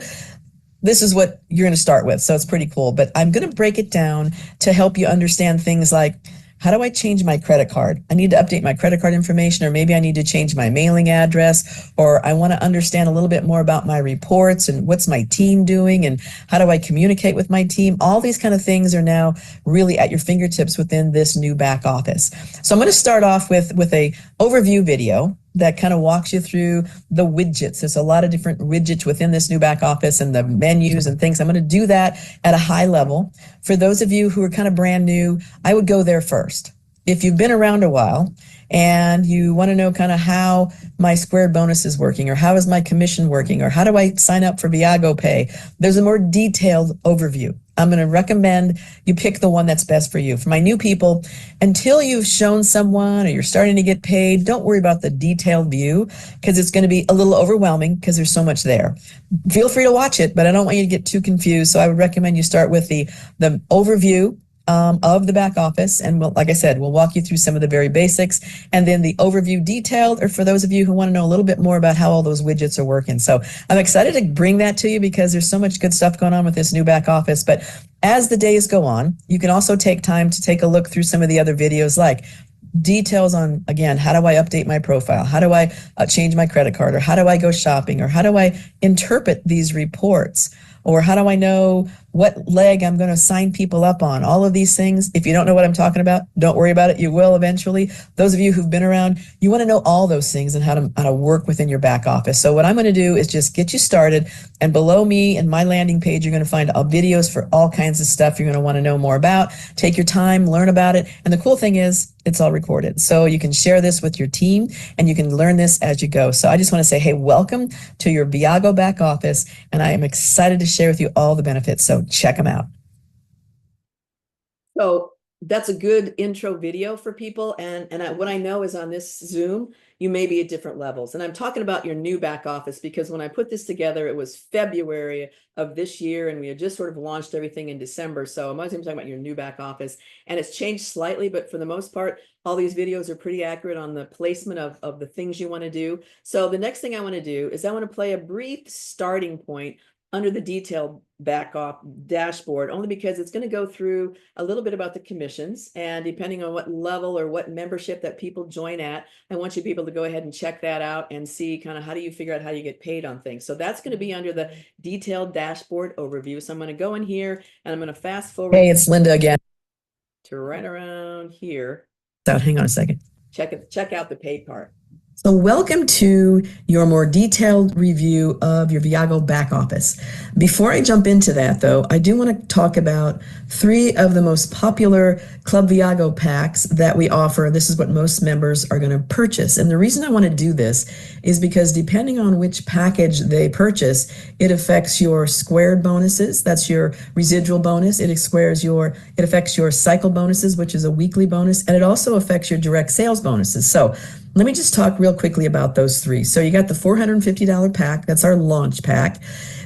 this is what you're going to start with. So it's pretty cool, but I'm going to break it down to help you understand things like, how do I change my credit card? I need to update my credit card information, or maybe I need to change my mailing address, or I want to understand a little bit more about my reports and what's my team doing and how do I communicate with my team? All these kind of things are now really at your fingertips within this new back office. So I'm going to start off with a overview video that kind of walks you through the widgets. There's a lot of different widgets within this new back office and the menus and things. I'm going to do that at a high level. For those of you who are kind of brand new, I would go there first. If you've been around a while and you want to know kind of how my squared bonus is working, or how is my commission working, or how do I sign up for Viago Pay, there's a more detailed overview. I'm going to recommend you pick the one that's best for you. For my new people, until you've shown someone or you're starting to get paid, don't worry about the detailed view, because it's going to be a little overwhelming because there's so much there. Feel free to watch it, but I don't want you to get too confused. So I would recommend you start with the overview of the back office. And like I said, we'll walk you through some of the very basics, and then the overview detailed, or for those of you who want to know a little bit more about how all those widgets are working. So I'm excited to bring that to you because there's so much good stuff going on with this new back office. But as the days go on, you can also take time to take a look through some of the other videos, like details on, again, how do I update my profile? How do I change my credit card? Or how do I go shopping? Or how do I interpret these reports? Or how do I know what leg I'm going to sign people up on? All of these things. If you don't know what I'm talking about, don't worry about it. You will eventually. Those of you who've been around, you want to know all those things and how to work within your back office. So what I'm going to do is just get you started. And below me and my landing page, you're going to find videos for all kinds of stuff you're going to want to know more about. Take your time, learn about it. And the cool thing is, it's all recorded. So you can share this with your team and you can learn this as you go. So I just want to say, hey, welcome to your Viago back office. And I am excited to share with you all the benefits. So check them out. So that's a good intro video for people. And what I know is on this Zoom, you may be at different levels. And I'm talking about your new back office because when I put this together, it was February of this year, and we had just sort of launched everything in December. So I'm always talking about your new back office, and it's changed slightly, but for the most part, all these videos are pretty accurate on the placement of the things you want to do. So the next thing I want to do is I want to play a brief starting point under the detailed back off dashboard, only because it's going to go through a little bit about the commissions, and depending on what level or what membership that people join at, I want you people to go ahead and check that out and see kind of how do you figure out how you get paid on things. So that's going to be under the detailed dashboard overview. So I'm going to go in here and I'm going to fast forward. Hey, it's Linda again. To right around here. So hang on a second. Check out the paid part. So welcome to your more detailed review of your Viago back office. Before I jump into that, though, I do want to talk about 3 of the most popular Club Viago packs that we offer. This is what most members are going to purchase. And the reason I want to do this is because depending on which package they purchase, it affects your squared bonuses. That's your residual bonus. It affects your cycle bonuses, which is a weekly bonus, and it also affects your direct sales bonuses. So let me just talk real quickly about those three. So you got the $450 pack. That's our launch pack.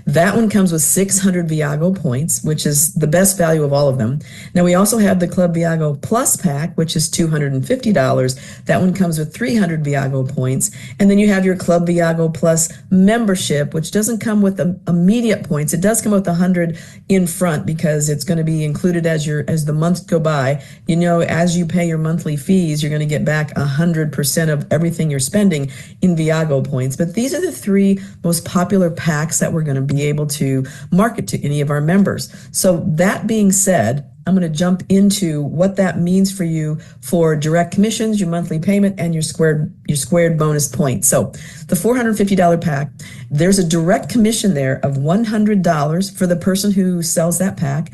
That one comes with 600 Viago points, which is the best value of all of them. Now, we also have the Club Viago Plus pack, which is $250. That one comes with 300 Viago points. And then you have your Club Viago Plus membership, which doesn't come with the immediate points. It does come with 100 in front because it's going to be included as the months go by. You know, as you pay your monthly fees, you're going to get back 100% of everything you're spending in Viago points. But these are the three most popular packs that we're going to be able to market to any of our members. So that being said, I'm going to jump into what that means for you for direct commissions, your monthly payment, and your squared bonus points. So the $450 pack, there's a direct commission there of $100 for the person who sells that pack.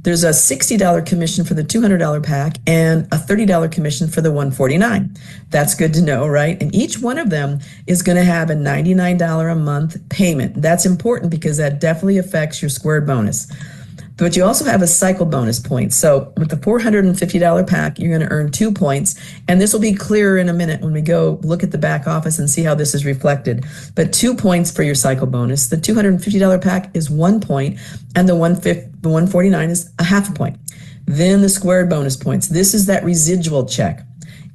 There's a $60 commission for the $200 pack and a $30 commission for the $149. That's good to know, right? And each one of them is going to have a $99 a month payment. That's important because that definitely affects your squared bonus. But you also have a cycle bonus point. So with the $450 pack, you're going to earn 2 points. And this will be clearer in a minute when we go look at the back office and see how this is reflected. But 2 points for your cycle bonus. The $250 pack is 1 point, and the $149 is a half a point. Then the squared bonus points. This is that residual check.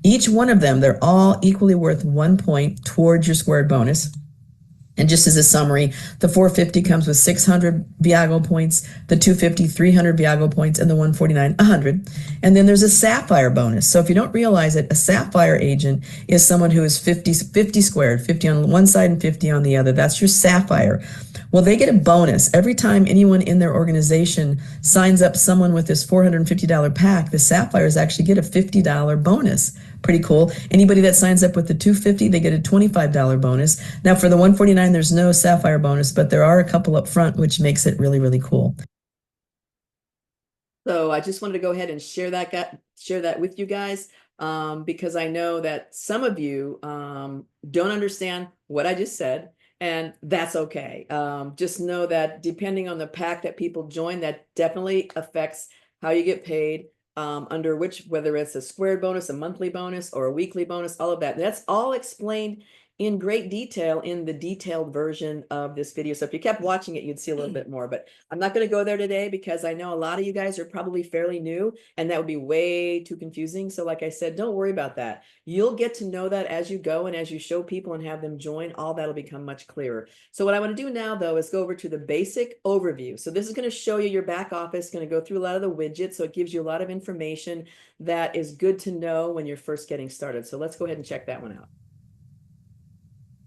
Each one of them, they're all equally worth 1 point towards your squared bonus. And just as a summary, the $450 comes with 600 Viago points, the $250, 300 Viago points, and the $149, 100. And then there's a Sapphire bonus. So if you don't realize it, a Sapphire agent is someone who is 50 squared, 50 on one side and 50 on the other. That's your Sapphire. Well, they get a bonus. Every time anyone in their organization signs up someone with this $450 pack, the Sapphires actually get a $50 bonus. Pretty cool. Anybody that signs up with the $250, they get a $25 bonus. Now for the $149, there's no Sapphire bonus, but there are a couple up front, which makes it really, really cool. So I just wanted to go ahead and share that with you guys, because I know that some of you don't understand what I just said, and that's okay. Just know that depending on the pack that people join, that definitely affects how you get paid. Under whether it's a squared bonus, a monthly bonus, or a weekly bonus, all of that. That's all explained in great detail in the detailed version of this video. So if you kept watching it, you'd see a little bit more, but I'm not going to go there today because I know a lot of you guys are probably fairly new and that would be way too confusing. So like I said, don't worry about that. You'll get to know that as you go and as you show people and have them join, all that'll become much clearer. So what I want to do now though is go over to the basic overview. So this is going to show you your back office, going to go through a lot of the widgets. So it gives you a lot of information that is good to know when you're first getting started. So let's go ahead and check that one out.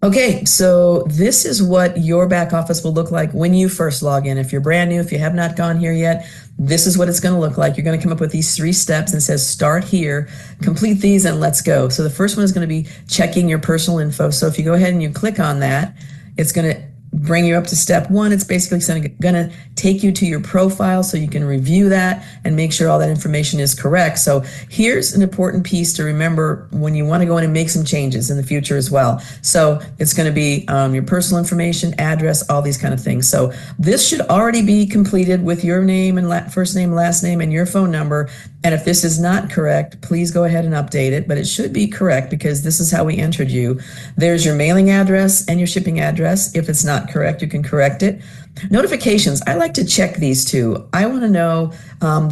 Okay, so this is what your back office will look like when you first log in. If you're brand new, if you have not gone here yet, this is what it's going to look like. You're going to come up with these 3 steps and it says start here, complete these, and let's go. So the first one is going to be checking your personal info. So if you go ahead and you click on that, it's going to bring you up to step 1. It's basically going to take you to your profile so you can review that and make sure all that information is correct. So here's an important piece to remember when you want to go in and make some changes in the future as well. So it's going to be your personal information, address, all these kind of things. So this should already be completed with your name and first name, last name, and your phone number. And if this is not correct, please go ahead and update it, but it should be correct because this is how we entered you. There's your mailing address and your shipping address. If it's not correct, you can correct it. Notifications, I like to check these too. I want to know,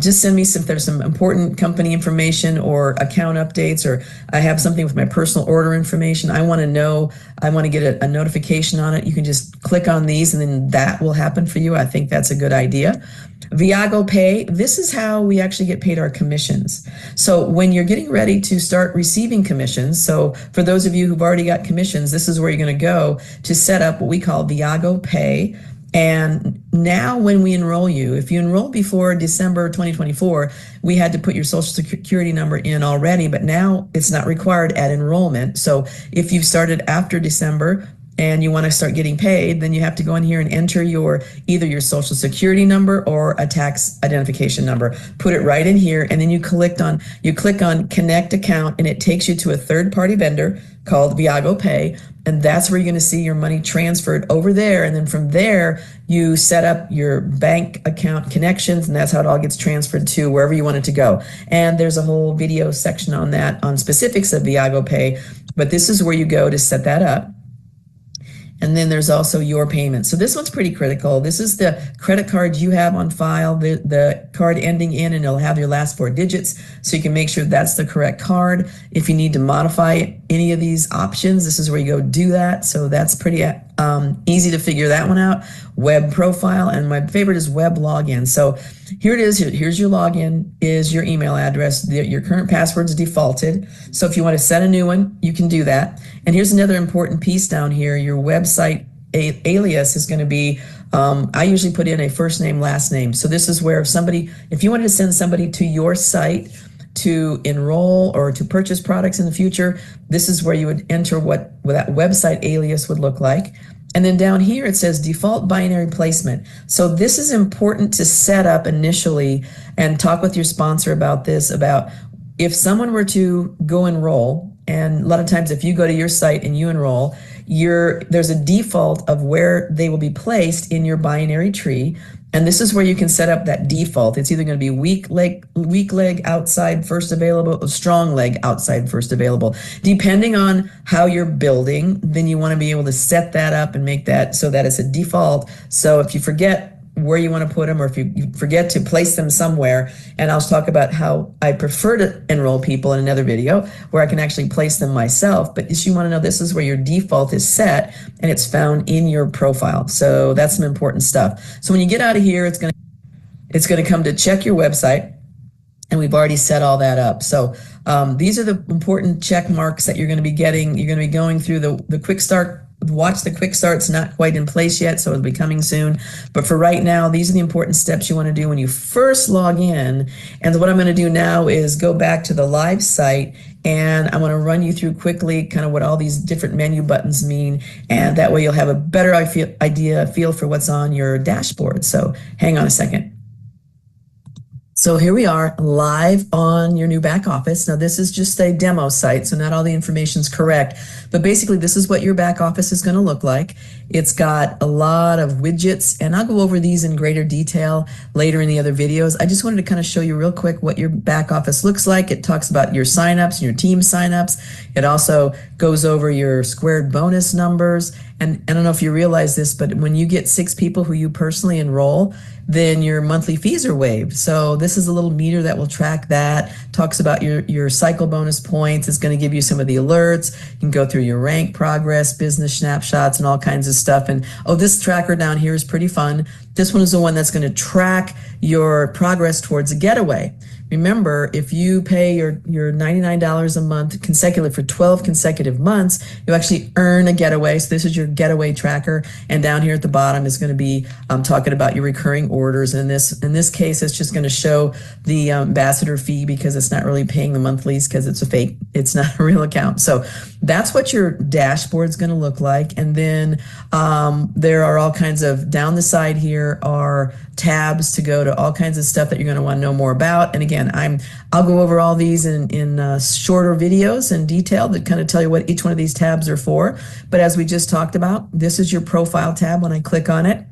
just send me if there's some important company information or account updates, or I have something with my personal order information. I want to know, I want to get a notification on it. You can just click on these and then that will happen for you. I think that's a good idea. Viago Pay, this is how we actually get paid our commissions. So when you're getting ready to start receiving commissions, so for those of you who've already got commissions, this is where you're going to go to set up what we call Viago Pay. And now when we enroll you, if you enroll before December 2024, we had to put your social security number in already, but now it's not required at enrollment. So if you've started after December and you want to start getting paid, then you have to go in here and enter either your social security number or a tax identification number. Put it right in here, and then you click on connect account, and it takes you to a third-party vendor called Viago Pay, and that's where you're going to see your money transferred over there. And then from there, you set up your bank account connections, and that's how it all gets transferred to wherever you want it to go. And there's a whole video section on that, on specifics of Viago Pay. but this is where you go to set that up. And then there's also your payment. So this one's pretty critical. This is the credit card you have on file, the card ending in, and it'll have your last 4 digits. So you can make sure that's the correct card. If you need to modify any of these options, this is where you go do that. So that's pretty easy to figure that one out. Web profile, and my favorite is web login. So here it is. Here's your login, is your email address. Your current password is defaulted. So if you want to set a new one, you can do that. And here's another important piece down here. Your website alias is going to be, I usually put in a first name, last name. So this is where if you wanted to send somebody to your site to enroll or to purchase products in the future, this is where you would enter what that website alias would look like. And then down here it says default binary placement. So this is important to set up initially, and talk with your sponsor about this, about if someone were to go enroll, and a lot of times if you go to your site and you enroll, there's a default of where they will be placed in your binary tree. And this is where you can set up that default. It's either going to be weak leg outside first available, or strong leg outside first available. Depending on how you're building, then you want to be able to set that up and make that so that it's a default. So if you forget where you want to put them, or if you forget to place them somewhere, and I'll talk about how I prefer to enroll people in another video where I can actually place them myself, but just you want to know this is where your default is set, and it's found in your profile. So that's some important stuff. So when you get out of here, it's going to come to check your website, and we've already set all that up. So these are the important check marks that you're going to be getting. You're going to be going through the quick start. Watch the quick start's not quite in place yet, so it'll be coming soon. But for right now, these are the important steps you want to do when you first log in. And what I'm going to do now is go back to the live site, and I want to run you through quickly kind of what all these different menu buttons mean. And that way you'll have a better feel for what's on your dashboard. So hang on a second. So here we are live on your new back office. Now this is just a demo site, so not all the information is correct, but basically this is what your back office is going to look like. It's got a lot of widgets, and I'll go over these in greater detail later in the other videos. I just wanted to kind of show you real quick what your back office looks like. It talks about your signups and your team signups. It also goes over your squared bonus numbers. And I don't know if you realize this, but when you get 6 people who you personally enroll, then your monthly fees are waived. So this is a little meter that will track that, talks about your cycle bonus points. It's going to give you some of the alerts. You can go through your rank progress, business snapshots, and all kinds of stuff. And oh, this tracker down here is pretty fun. This one is the one that's going to track your progress towards a getaway. Remember, if you pay your $99 a month consecutive for 12 consecutive months, you actually earn a getaway. So this is your getaway tracker. And down here at the bottom is going to be talking about your recurring orders. And in this case, it's just going to show the ambassador fee, because it's not really paying the monthlies, because it's a fake, it's not a real account. So that's what your dashboard is going to look like. And then there are all kinds of, down the side here are tabs to go to all kinds of stuff that you're going to want to know more about. And again, I'll go over all these in shorter videos in detail that kind of tell you what each one of these tabs are for. But as we just talked about, this is your profile tab. When I click on it,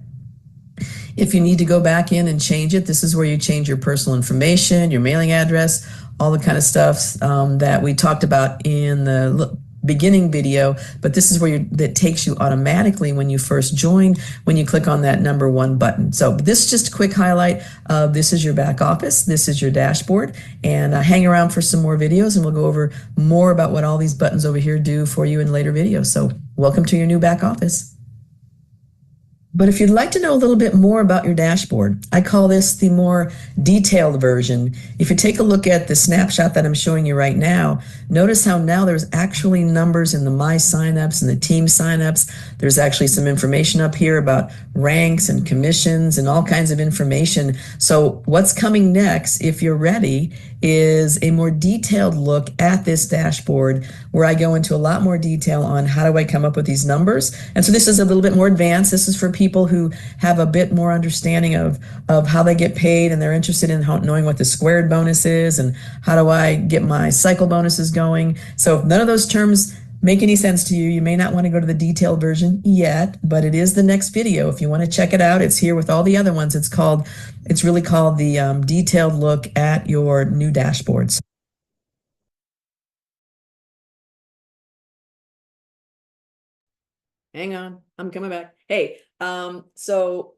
if you need to go back in and change it, this is where you change your personal information, your mailing address, all the kind of stuff that we talked about in the beginning video, but this is where that takes you automatically when you first join, when you click on that number 1 button. So this is just a quick highlight of this is your back office, this is your dashboard, and hang around for some more videos, and we'll go over more about what all these buttons over here do for you in later videos. So welcome to your new back office. But if you'd like to know a little bit more about your dashboard, I call this the more detailed version. If you take a look at the snapshot that I'm showing you right now, notice how now there's actually numbers in the My Signups and the Team Signups. There's actually some information up here about ranks and commissions and all kinds of information. So what's coming next, if you're ready, is a more detailed look at this dashboard, where I go into a lot more detail on how do I come up with these numbers. And so this is a little bit more advanced. This is for people who have a bit more understanding of how they get paid, and they're interested in knowing what the squared bonus is and how do I get my cycle bonuses going. So if none of those terms make any sense to you, you may not want to go to the detailed version yet, but it is the next video. If you want to check it out, it's here with all the other ones. It's really called the detailed look at your new dashboards. Hang on, I'm coming back. Hey, so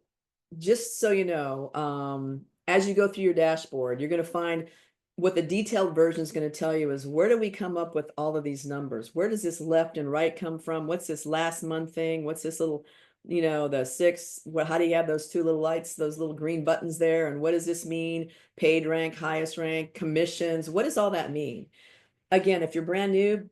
just so you know, as you go through your dashboard, you're going to find what the detailed version is going to tell you is where do we come up with all of these numbers? Where does this left and right come from? What's this last month thing? What's this little, you know, the 6, how do you have those 2 little lights, those little green buttons there? And what does this mean? Paid rank, highest rank, commissions. What does all that mean? Again, if you're brand new,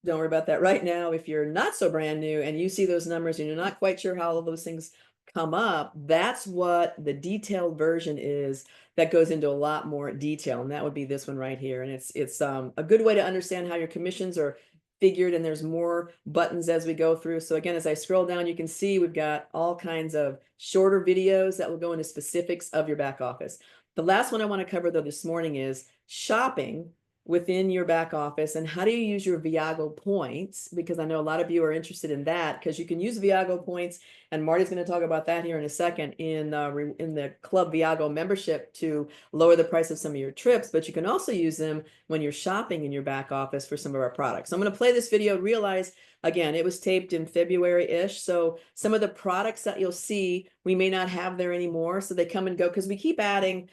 don't worry about that right now. If you're not so brand new and you see those numbers and you're not quite sure how all of those things come up, that's what the detailed version is that goes into a lot more detail. And that would be this one right here. And it's a good way to understand how your commissions are figured, and there's more buttons as we go through. So again, as I scroll down, you can see we've got all kinds of shorter videos that will go into specifics of your back office. The last one I want to cover though this morning is shopping within your back office and how do you use your Viago points, because I know a lot of you are interested in that, because you can use Viago points, and Marty's going to talk about that here in a second in the Club Viago membership to lower the price of some of your trips, but you can also use them when you're shopping in your back office for some of our products. So I'm going to play this video. Realize again, it was taped in February-ish, so some of the products that you'll see we may not have there anymore, so they come and go because we keep adding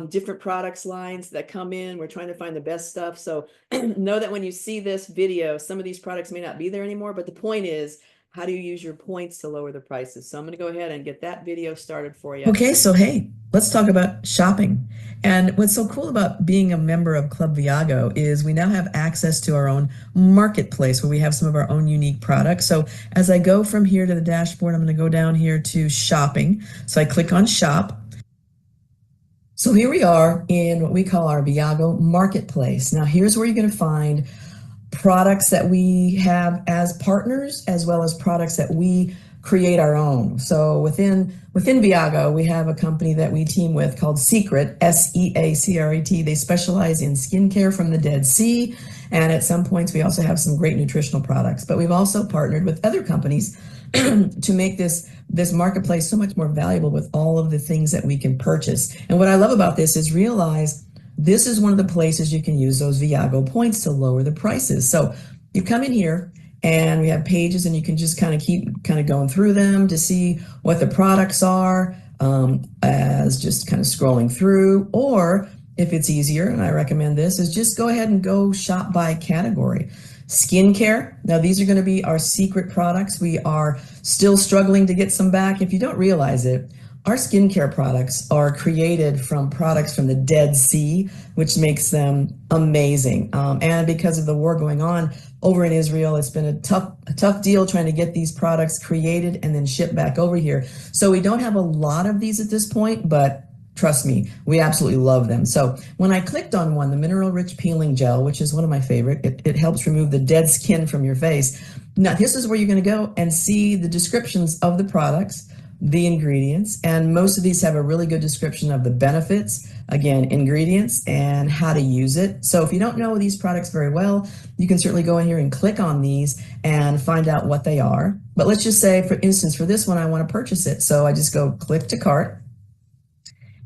different products lines that come in. We're trying to find the best stuff. So know that when you see this video, some of these products may not be there anymore, but the point is, how do you use your points to lower the prices? So I'm going to go ahead and get that video started for you. Okay, so hey, let's talk about shopping. And what's so cool about being a member of Club Viago is we now have access to our own marketplace where we have some of our own unique products. So as I go from here to the dashboard, I'm going to go down here to shopping. So I click on shop. So here we are in what we call our Viago marketplace. Now here's where you're going to find products that we have as partners, as well as products that we create our own. So within Viago, we have a company that we team with called Seacret, S-E-A-C-R-E-T. They specialize in skincare from the Dead Sea. And at some points, we also have some great nutritional products. But we've also partnered with other companies to make this marketplace so much more valuable with all of the things that we can purchase. And what I love about this is realize this is one of the places you can use those Viago points to lower the prices. So you come in here and we have pages, and you can just keep going through them to see what the products are, as just scrolling through. Or if it's easier, and I recommend this, is just go ahead and go shop by category. Skincare. Now these are going to be our secret products. We are still struggling to get some back. If you don't realize it, our skincare products are created from products from the Dead Sea, which makes them amazing. And because of the war going on over in Israel, it's been a tough deal trying to get these products created and then shipped back over here. So we don't have a lot of these at this point, but trust me, we absolutely love them. So when I clicked on one, the Mineral Rich Peeling Gel, which is one of my favorite, it helps remove the dead skin from your face. Now, this is where you're going to go and see the descriptions of the products, the ingredients, and most of these have a really good description of the benefits, again, ingredients, and how to use it. So if you don't know these products very well, you can certainly go in here and click on these and find out what they are. But let's just say, for instance, for this one, I want to purchase it. So I just go click to cart.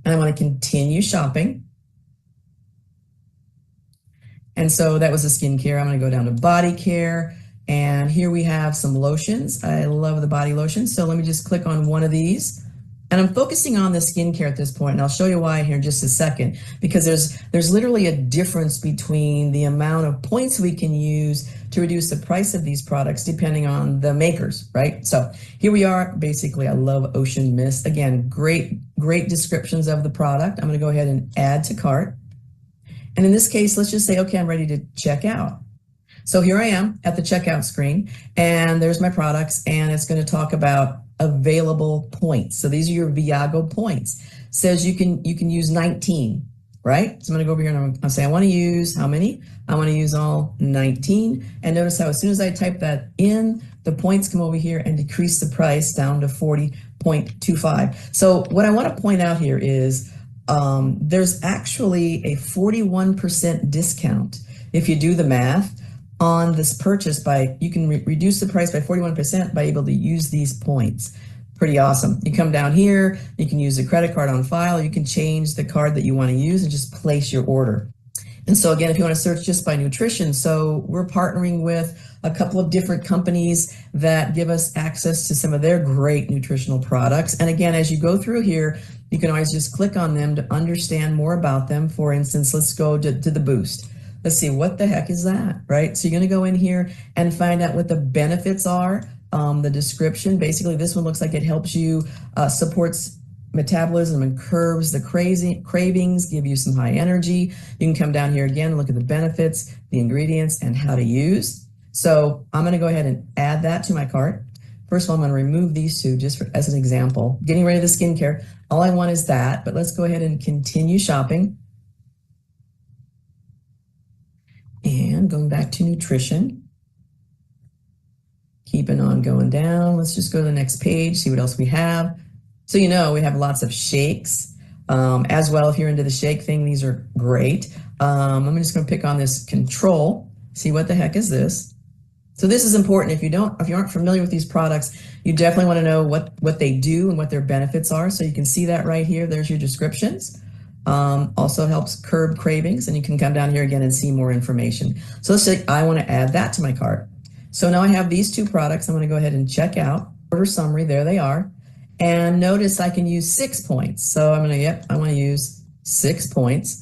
And I want to continue shopping. And so that was the skincare. I'm going to go down to body care. And here we have some lotions. I love the body lotion. So let me just click on one of these. And I'm focusing on the skincare at this point, and I'll show you why here in just a second, because there's literally a difference between the amount of points we can use to reduce the price of these products depending on the makers, right? So here we are. Basically, I love Ocean Mist. Again, great descriptions of the product. I'm going to go ahead and add to cart. And in this case, let's just say, okay, I'm ready to check out. So here I am at the checkout screen, and there's my products, and it's going to talk about available points. So these are your Viago points. It says you can use 19, right? So I'm going to go over here and I'm going to say I want to use how many? I want to use all 19. And notice how as soon as I type that in, the points come over here and decrease the price down to 40.25. So what I want to point out here is there's actually a 41% discount if you do the math on this purchase. You can reduce the price by 41% by able to use these points. Pretty awesome. You come down here, you can use a credit card on file, you can change the card that you want to use and just place your order. And so again, if you want to search just by nutrition, so we're partnering with a couple of different companies that give us access to some of their great nutritional products. And again, as you go through here, you can always just click on them to understand more about them. For instance, let's go to the Boost. Let's see, what the heck is that, right? So you're going to go in here and find out what the benefits are. The description, basically this one looks like it helps you, supports metabolism and curbs the cravings, give you some high energy. You can come down here again and look at the benefits, the ingredients, and how to use. So I'm going to go ahead and add that to my cart. First of all, I'm going to remove these two just as an example. Getting rid of the skincare. All I want is that, but let's go ahead and continue shopping. And going back to nutrition. Keeping on going down. Let's just go to the next page, see what else we have. So we have lots of shakes as well. If you're into the shake thing, these are great. I'm just going to pick on this control, see what the heck is this. So this is important. If you aren't familiar with these products, you definitely want to know what they do and what their benefits are. So you can see that right here. There's your descriptions. Also helps curb cravings, and you can come down here again and see more information. So let's say I want to add that to my cart. So now I have these two products. I'm going to go ahead and check out. Order summary, there they are. And notice I can use 6 points. So I'm going to, I want to use 6 points.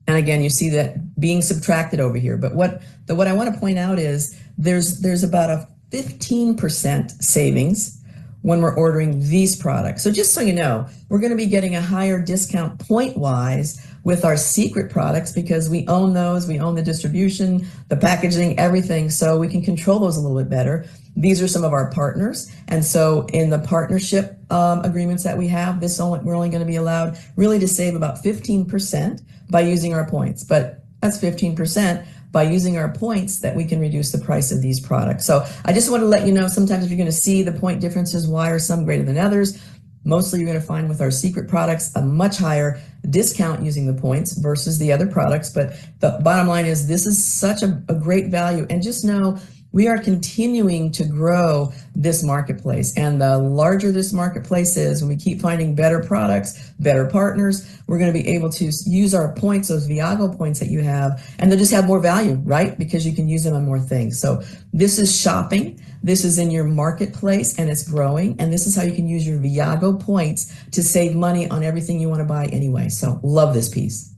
And again, you see that being subtracted over here. But what I want to point out is there's about a 15% savings when we're ordering these products. So just so you know, we're going to be getting a higher discount point-wise with our secret products because we own those, we own the distribution, the packaging, everything, so we can control those a little bit better. These are some of our partners, and so in the partnership agreements that we have, we're only going to be allowed really to save about 15% by using our points, but that's 15% by using our points that we can reduce the price of these products. So I just want to let you know, sometimes if you're going to see the point differences, why are some greater than others? Mostly you're going to find with our secret products a much higher discount using the points versus the other products. But the bottom line is this is such a great value. And just know we are continuing to grow this marketplace. And the larger this marketplace is, when we keep finding better products, better partners, we're going to be able to use our points, those Viago points that you have, and they'll just have more value, right? Because you can use them on more things. So this is shopping. This is in your marketplace and it's growing. And this is how you can use your Viago points to save money on everything you want to buy anyway. So love this piece.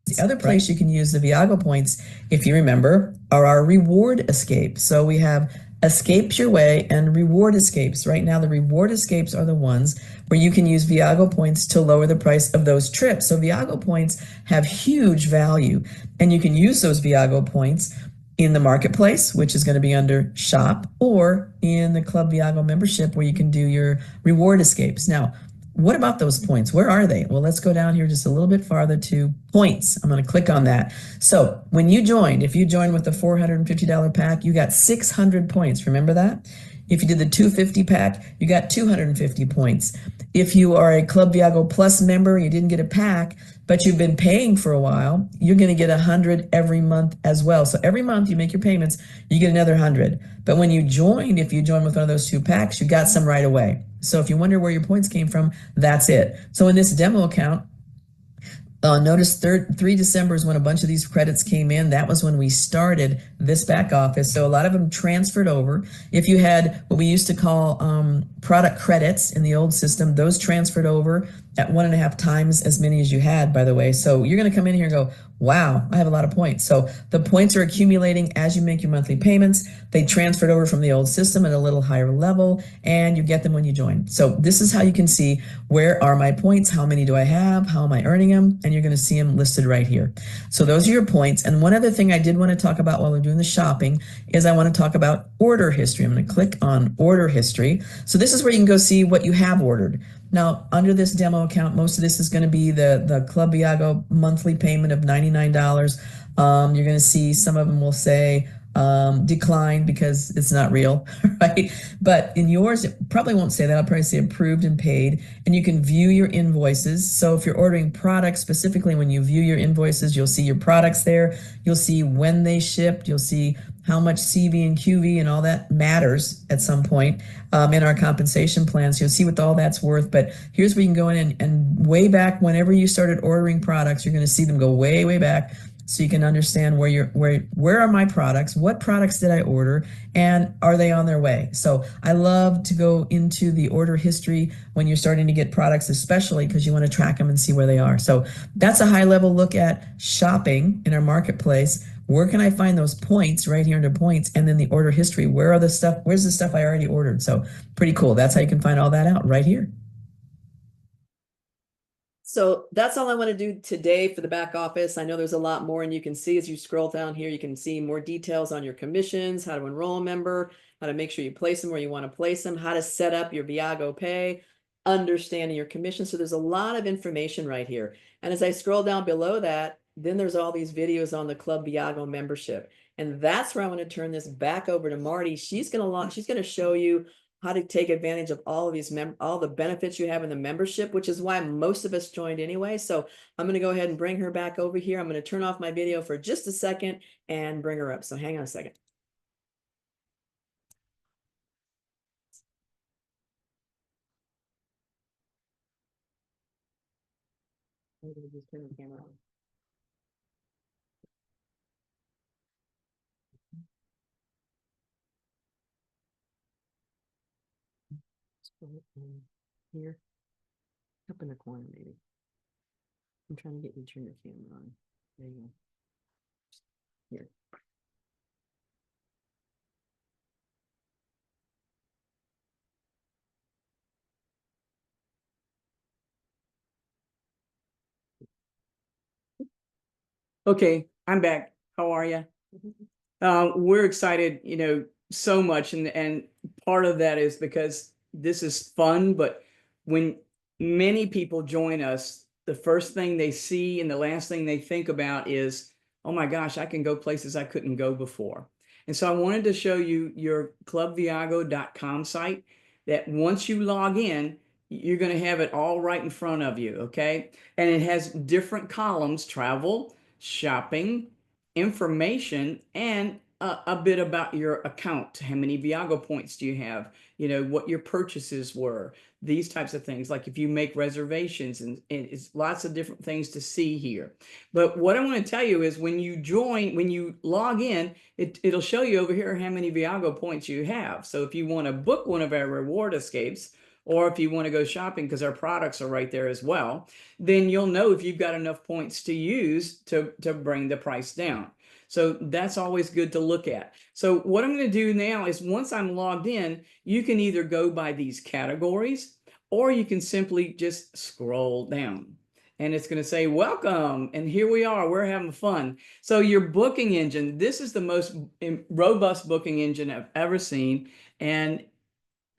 The other place you can use the Viago points, if you remember, are our reward escapes. So we have escapes your way and reward escapes. Right now, the reward escapes are the ones where you can use Viago points to lower the price of those trips. So Viago points have huge value, and you can use those Viago points in the marketplace, which is going to be under shop, or in the Club Viago membership where you can do your reward escapes. Now, what about those points? Where are they? Well, let's go down here just a little bit farther to points. I'm going to click on that. So when you joined, if you joined with the $450 pack, you got 600 points. Remember that? If you did the $250 pack, you got 250 points. If you are a Club Viago Plus member, you didn't get a pack, but you've been paying for a while, you're going to get 100 every month as well. So every month you make your payments, you get another 100. But when you joined, if you joined with one of those two packs, you got some right away. So if you wonder where your points came from, that's it. So in this demo account, notice 3 December is when a bunch of these credits came in. That was when we started this back office. So a lot of them transferred over. If you had what we used to call product credits in the old system, those transferred over at 1.5 times as many as you had, by the way. So you're going to come in here and go, wow, I have a lot of points. So the points are accumulating as you make your monthly payments. They transferred over from the old system at a little higher level, and you get them when you join. So this is how you can see, where are my points? How many do I have? How am I earning them? And you're going to see them listed right here. So those are your points. And one other thing I did want to talk about while we're doing the shopping is I want to talk about order history. I'm going to click on order history. So this is where you can go see what you have ordered. Now, under this demo account, most of this is going to be the Club Viago monthly payment of $99. You're going to see some of them will say declined because it's not real, right? But in yours, it probably won't say that. I'll probably say approved and paid. And you can view your invoices. So if you're ordering products, specifically when you view your invoices, you'll see your products there. You'll see when they shipped. You'll see how much CV and QV and all that matters at some point in our compensation plans. You'll see what all that's worth. But here's where you can go in and way back, whenever you started ordering products, you're going to see them go way, way back. so you can understand where are my products, what products did I order, and are they on their way. So I love to go into the order history when you're starting to get products, especially because you want to track them and see where they are. So that's a high level look at shopping in our marketplace. Where can I find those points? Right here under points, and then the order history. Where's the stuff I already ordered? So pretty cool. That's how you can find all that out right here. So that's all I want to do today for the back office. I know there's a lot more, and you can see as you scroll down here, you can see more details on your commissions, how to enroll a member, how to make sure you place them where you want to place them, how to set up your Viago Pay, understanding your commission. So there's a lot of information right here. And as I scroll down below that, then there's all these videos on the Club Viago membership. And that's where I want to turn this back over to Marty. She's going to show you how to take advantage of all of these all the benefits you have in the membership, which is why most of us joined anyway. So I'm going to go ahead and bring her back over here. I'm going to turn off my video for just a second and bring her up. So hang on a second. I'm going to just turn the camera on. Here, up in the corner, maybe. I'm trying to get you to turn your camera on. There you go. Here. Okay, I'm back. How are you? We're excited, so much, and part of that is because this is fun. But when many people join us, the first thing they see and the last thing they think about is, oh my gosh, I can go places I couldn't go before. And so I wanted to show you your clubviago.com site, that once you log in, you're going to have it all right in front of you. Okay. And it has different columns: travel, shopping, information, and a bit about your account. How many Viago points do you have? What your purchases were, these types of things. Like if you make reservations, and it's lots of different things to see here. But what I want to tell you is when you log in, it'll show you over here how many Viago points you have. So if you want to book one of our reward escapes, or if you want to go shopping, because our products are right there as well, then you'll know if you've got enough points to use to bring the price down. So that's always good to look at. So what I'm going to do now is, once I'm logged in, you can either go by these categories, or you can simply just scroll down. And it's going to say, welcome. And here we are. We're having fun. So your booking engine, this is the most robust booking engine I've ever seen. And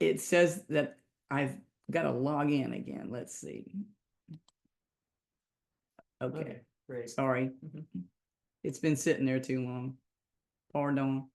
it says that I've got to log in again. Let's see. Okay, great. Sorry. It's been sitting there too long. Pardon.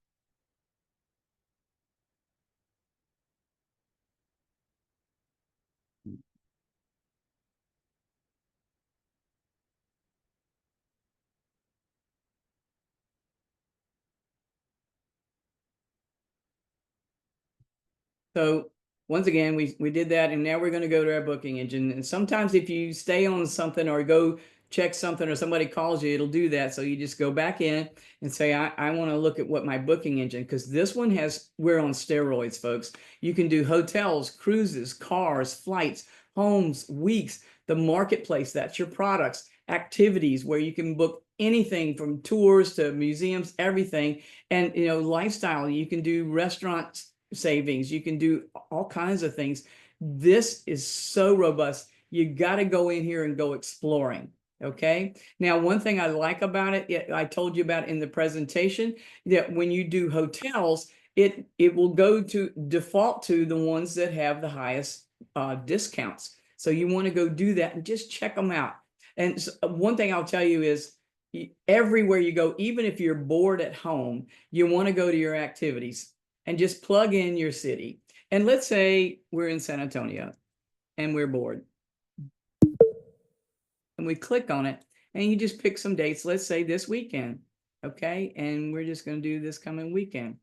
So once again, we did that, and now we're going to go to our booking engine. And sometimes if you stay on something or go check something, or somebody calls you, it'll do that. So you just go back in and say, I want to look at what my booking engine, because this one we're on steroids, folks. You can do hotels, cruises, cars, flights, homes, weeks, the marketplace, that's your products, activities where you can book anything from tours to museums, everything. And, lifestyle, you can do restaurants, savings, you can do all kinds of things. This is so robust. You got to go in here and go exploring. Okay. Now, one thing I like about it, I told you about in the presentation, that when you do hotels, it will go to default to the ones that have the highest discounts. So you want to go do that and just check them out. And so one thing I'll tell you is, everywhere you go, even if you're bored at home, you want to go to your activities and just plug in your city. And let's say we're in San Antonio and we're bored. And we click on it, and you just pick some dates. Let's say this weekend. Okay. And we're just going to do this coming weekend.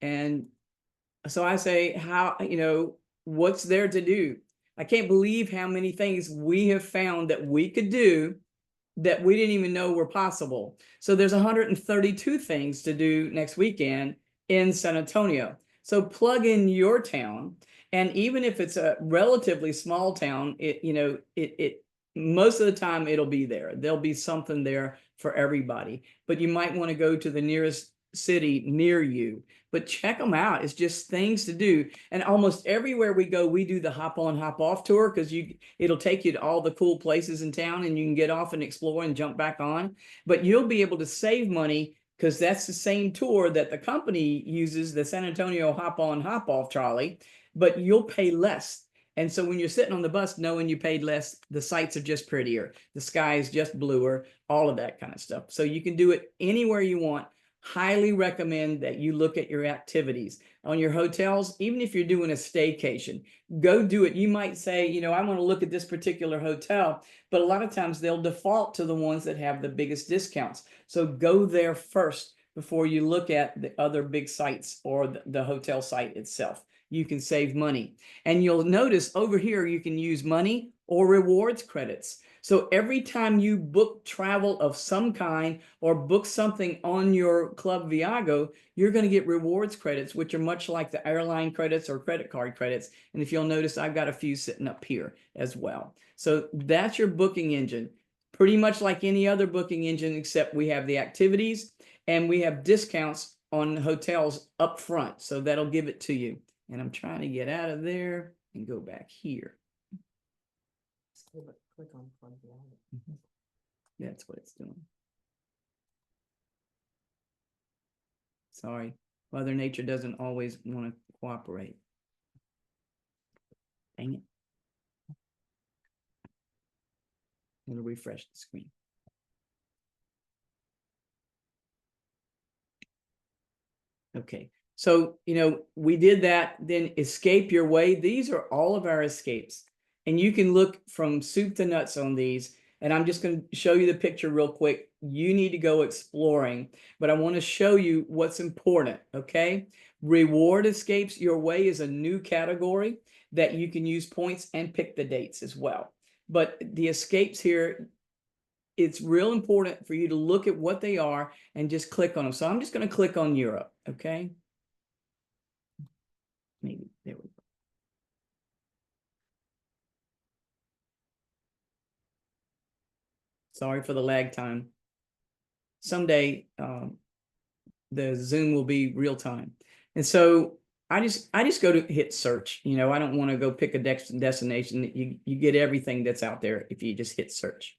And so I say, what's there to do? I can't believe how many things we have found that we could do that we didn't even know were possible. So there's 132 things to do next weekend in San Antonio. So plug in your town, and even if it's a relatively small town, it most of the time it'll be there. There'll be something there for everybody. But you might want to go to the nearest city near you. But check them out. It's just things to do. And almost everywhere we go, we do the hop on, hop off tour, because it'll take you to all the cool places in town, and you can get off and explore and jump back on. But you'll be able to save money, because that's the same tour that the company uses, the San Antonio hop on, hop off trolley, but you'll pay less. And so when you're sitting on the bus knowing you paid less, the sights are just prettier, the sky is just bluer, all of that kind of stuff. So you can do it anywhere you want. Highly recommend that you look at your activities on your hotels. Even if you're doing a staycation, go do it. You might say, I want to look at this particular hotel, but a lot of times they'll default to the ones that have the biggest discounts. So go there first before you look at the other big sites or the hotel site itself. You can save money. And you'll notice over here, you can use money or rewards credits. So every time you book travel of some kind or book something on your Club Viago, you're going to get rewards credits, which are much like the airline credits or credit card credits. And if you'll notice, I've got a few sitting up here as well. So that's your booking engine, pretty much like any other booking engine, except we have the activities and we have discounts on hotels up front. So that'll give it to you. And I'm trying to get out of there and go back here. Click on Club Viago. That's what it's doing. Sorry, Mother Nature doesn't always want to cooperate. Dang it. It'll refresh the screen. Okay, so, we did that, then escape your way. These are all of our escapes. And you can look from soup to nuts on these. And I'm just going to show you the picture real quick. You need to go exploring, but I want to show you what's important, okay? Reward escapes your way is a new category that you can use points and pick the dates as well. But the escapes here, it's real important for you to look at what they are and just click on them. So I'm just going to click on Europe, okay? Maybe, there we go. Sorry for the lag time. Someday the Zoom will be real time. And so I just go to hit search. I don't want to go pick a destination. You get everything that's out there if you just hit search.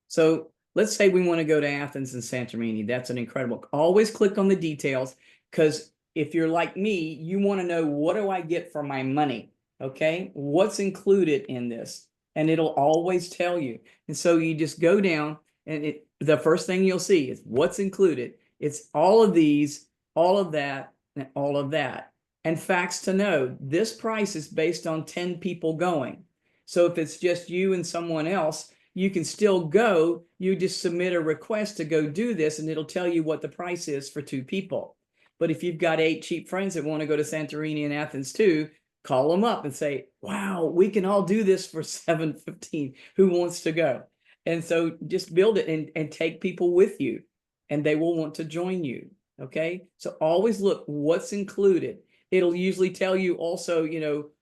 So let's say we want to go to Athens and Santorini. That's an incredible. Always click on the details, because if you're like me, you want to know, what do I get for my money? Okay, what's included in this? And it'll always tell you. And so you just go down, and the first thing you'll see is what's included. It's all of these, all of that, and all of that. And facts to know, this price is based on 10 people going. So if it's just you and someone else, you can still go. You just submit a request to go do this, and it'll tell you what the price is for 2 people. But if you've got 8 cheap friends that want to go to Santorini and Athens too, call them up and say, wow, we can all do this for $715. Who wants to go? And so just build it and take people with you, and they will want to join you. Okay. So always look what's included. It'll usually tell you also,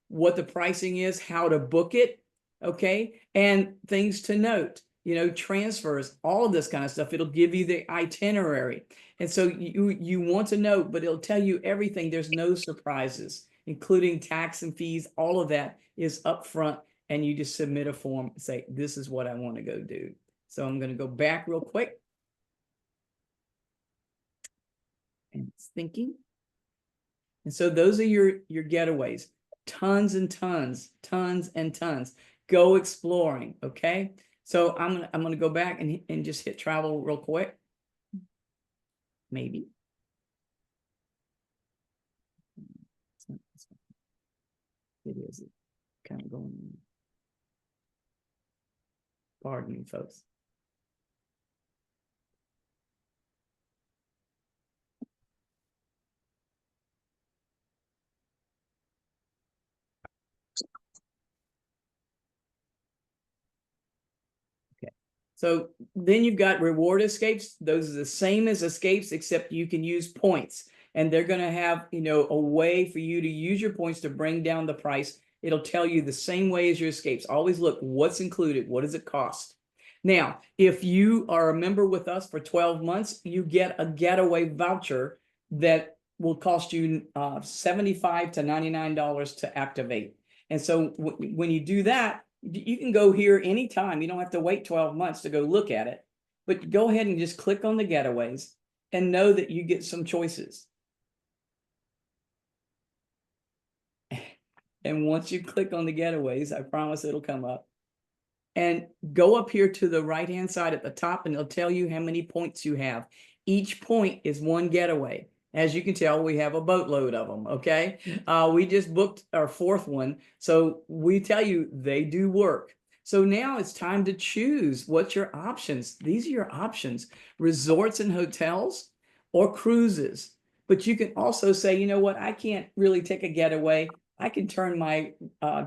what the pricing is, how to book it. Okay. And things to note, transfers, all of this kind of stuff. It'll give you the itinerary. And so you want to know, but it'll tell you everything. There's no surprises, including tax and fees. All of that is upfront, and you just submit a form and say, this is what I want to go do. So I'm going to go back real quick. And it's thinking. And so those are your getaways. Tons and tons, tons and tons. Go exploring, okay? So I'm gonna go back and just hit travel real quick. Maybe. It is kind of going. Pardon me, folks. So then you've got reward escapes. Those are the same as escapes, except you can use points. And they're going to have, you know, a way for you to use your points to bring down the price. It'll tell you the same way as your escapes. Always look what's included. What does it cost? Now, if you are a member with us for 12 months, you get a getaway voucher that will cost you $75 to $99 to activate. And so when you do that, you can go here anytime. You don't have to wait 12 months to go look at it, but go ahead and just click on the getaways and know that you get some choices. And once you click on the getaways, I promise it'll come up. And go up here to the right-hand side at the top, and it'll tell you how many points you have. Each point is one getaway. As you can tell, we have a boatload of them, okay? We just booked our 4th one, so we tell you they do work. So now it's time to choose what's your options. These are your options: resorts and hotels or cruises. But you can also say, you know what, I can't really take a getaway. I can turn my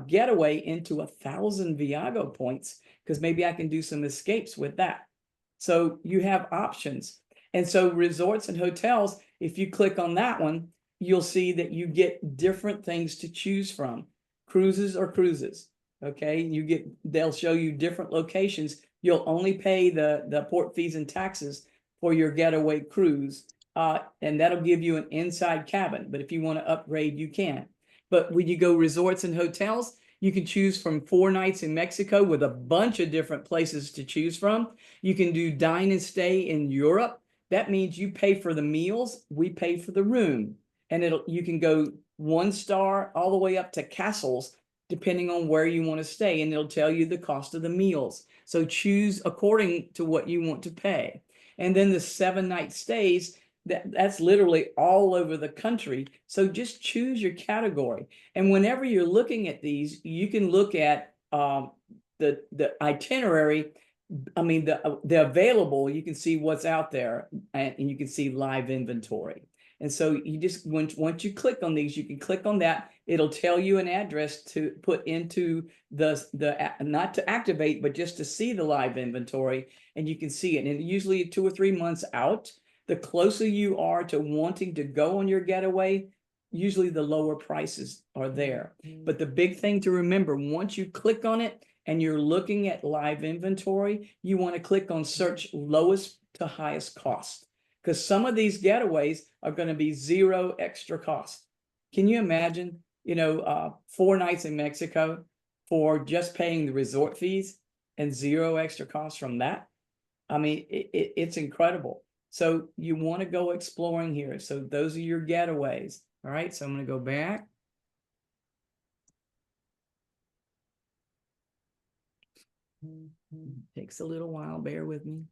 getaway into 1,000 Viago points, because maybe I can do some escapes with that. So you have options. And so resorts and hotels, if you click on that one, you'll see that you get different things to choose from. Cruises or cruises, okay? They'll show you different locations. You'll only pay the port fees and taxes for your getaway cruise, and that'll give you an inside cabin. But if you want to upgrade, you can. But when you go resorts and hotels, you can choose from 4 nights in Mexico with a bunch of different places to choose from. You can do dine and stay in Europe. That means you pay for the meals, we pay for the room. And you can go 1 star all the way up to castles, depending on where you want to stay. And it'll tell you the cost of the meals. So choose according to what you want to pay. And then the 7-night stays, that's literally all over the country. So just choose your category. And whenever you're looking at these, you can look at the itinerary. I mean, the available, you can see what's out there, and you can see live inventory. And so you just, once you click on these, you can click on that. It'll tell you an address to put into not to activate, but just to see the live inventory, and you can see it. And usually 2 or 3 months out. The closer you are to wanting to go on your getaway, usually the lower prices are there. But the big thing to remember, once you click on it and you're looking at live inventory, you want to click on search lowest to highest cost, because some of these getaways are going to be 0 extra cost. Can you imagine, 4 nights in Mexico for just paying the resort fees and 0 extra cost from that? I mean, it's incredible. So you want to go exploring here. So those are your getaways. All right. So I'm going to go back. Takes a little while. Bear with me,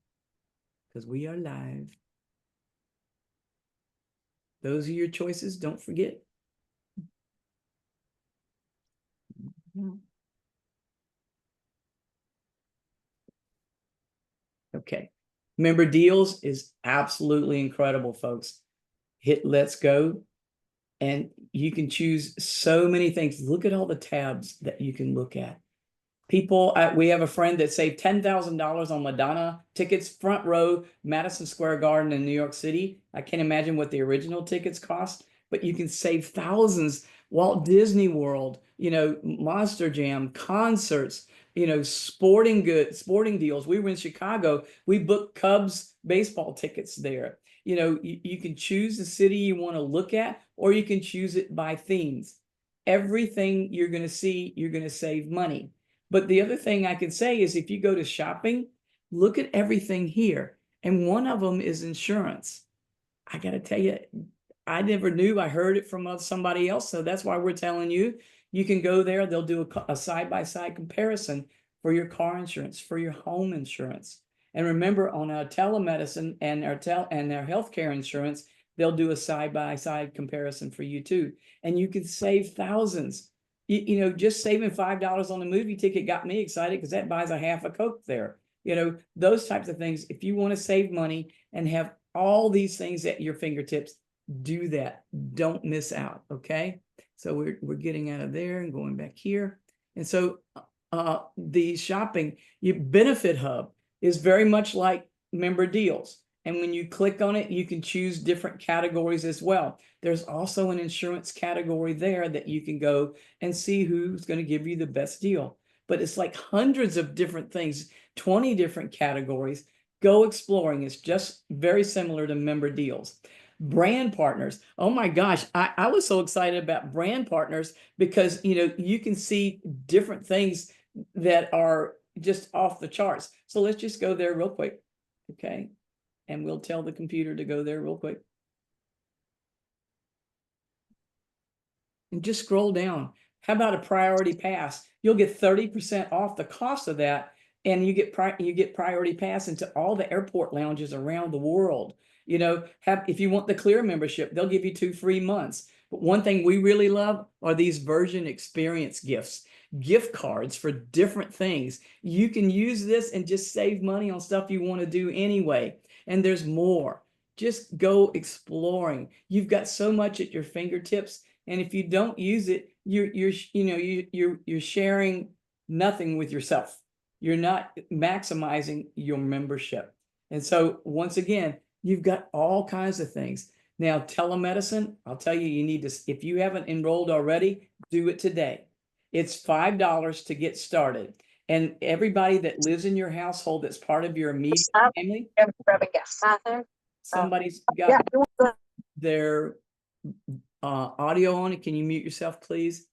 because we are live. Those are your choices. Don't forget. Okay. Member deals is absolutely incredible, folks. Hit let's go, and you can choose so many things. Look at all the tabs that you can look at. People, we have a friend that saved $10,000 on Madonna tickets, front row, Madison Square Garden in New York City. I can't imagine what the original tickets cost, but you can save thousands. Walt Disney World, Monster Jam, concerts, sporting deals. We were in Chicago. We booked Cubs baseball tickets there. You can choose the city you want to look at, or you can choose it by themes. Everything you're going to see, you're going to save money. But the other thing I can say is, if you go to shopping, look at everything here. And one of them is insurance. I got to tell you, I never knew. I heard it from somebody else. So that's why we're telling you. You can go there. They'll do a side-by-side comparison for your car insurance, for your home insurance. And remember, on our telemedicine and our healthcare insurance, they'll do a side-by-side comparison for you too. And you can save thousands. Just saving $5 on the movie ticket got me excited, because that buys a half a Coke there. Those types of things. If you want to save money and have all these things at your fingertips, do that. Don't miss out. Okay. So we're getting out of there and going back here. And so the shopping, Benefit Hub. is very much like member deals. And when you click on it, you can choose different categories as well. There's also an insurance category there that you can go and see who's going to give you the best deal. But it's like hundreds of different things, 20 different categories. Go exploring. It's just very similar to member deals. Brand partners. Oh my gosh, I was so excited about brand partners because, you know, you can see different things that are just off the charts. So let's just go there real quick. Okay. And we'll tell the computer to go there real quick. And just scroll down. How about a priority pass? You'll get 30% off the cost of that. And you get priority pass into all the airport lounges around the world. You know, if you want the Clear membership, they'll give you 2 free months. But one thing we really love are these Virgin Experience gifts, gift cards for different things. You can use this and just save money on stuff you want to do anyway. And there's more. Just go exploring. You've got so much at your fingertips, and if you don't use it, you're sharing nothing with yourself. You're not maximizing your membership. And so once again, you've got all kinds of things. Now, telemedicine, I'll tell you, you need to, if you haven't enrolled already, do it today. It's $5 to get started. And everybody that lives in your household that's part of your immediate family, somebody's got their audio on it. Can you mute yourself, please?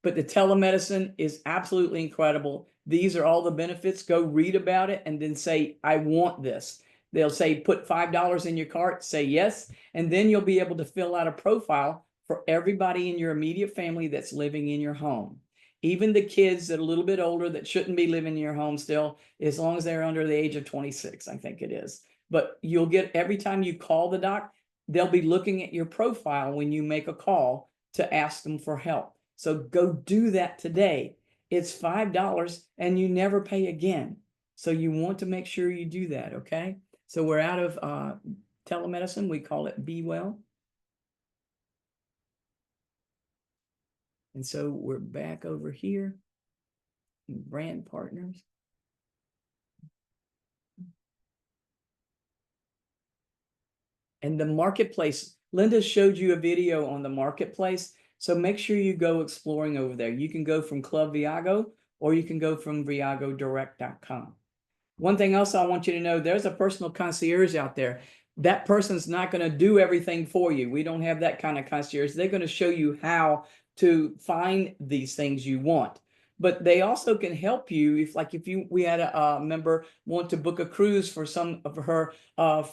But the telemedicine is absolutely incredible. These are all the benefits. Go read about it and then say, I want this. They'll say, put $5 in your cart, say yes, and then you'll be able to fill out a profile for everybody in your immediate family that's living in your home. Even the kids that are a little bit older that shouldn't be living in your home still, as long as they're under the age of 26, I think it is. But you'll get, every time you call the doc, they'll be looking at your profile when you make a call to ask them for help. So go do that today. It's $5 and you never pay again. So you want to make sure you do that, okay? So we're out of telemedicine. We call it Be Well. And so we're back over here. Brand partners. And the marketplace, Linda showed you a video on the marketplace. So make sure you go exploring over there. You can go from Club Viago or you can go from viagodirect.com. One thing else I want you to know, there's a personal concierge out there. That person's not going to do everything for you. We don't have that kind of concierge. They're going to show you how to find these things you want. But they also can help you if we had a member want to book a cruise for some of her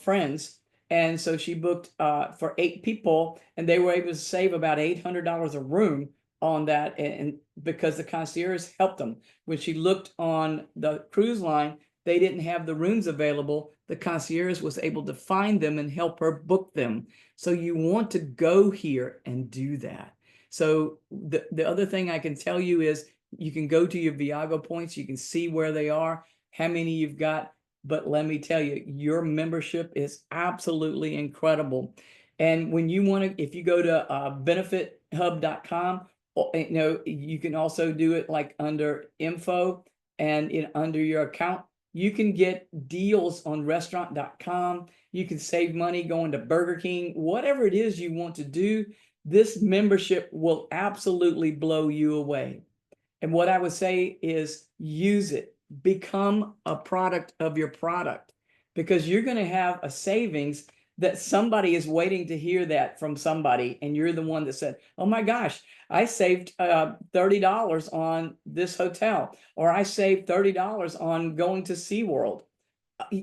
friends. And so she booked for 8 people and they were able to save about $800 a room on that. And because the concierge helped them. When she looked on the cruise line, they didn't have the rooms available. The concierge was able to find them and help her book them. So you want to go here and do that. So the other thing I can tell you is you can go to your Viago points. You can see where they are, how many you've got. But let me tell you, your membership is absolutely incredible. And when you want to, if you go to benefithub.com, you can also do it like under info and under your account. You can get deals on restaurant.com. You can save money going to Burger King, whatever it is you want to do. This membership will absolutely blow you away. And what I would say is use it. Become a product of your product, because you're going to have a savings that somebody is waiting to hear that from somebody. And you're the one that said, oh my gosh, I saved $30 on this hotel, or I saved $30 on going to SeaWorld.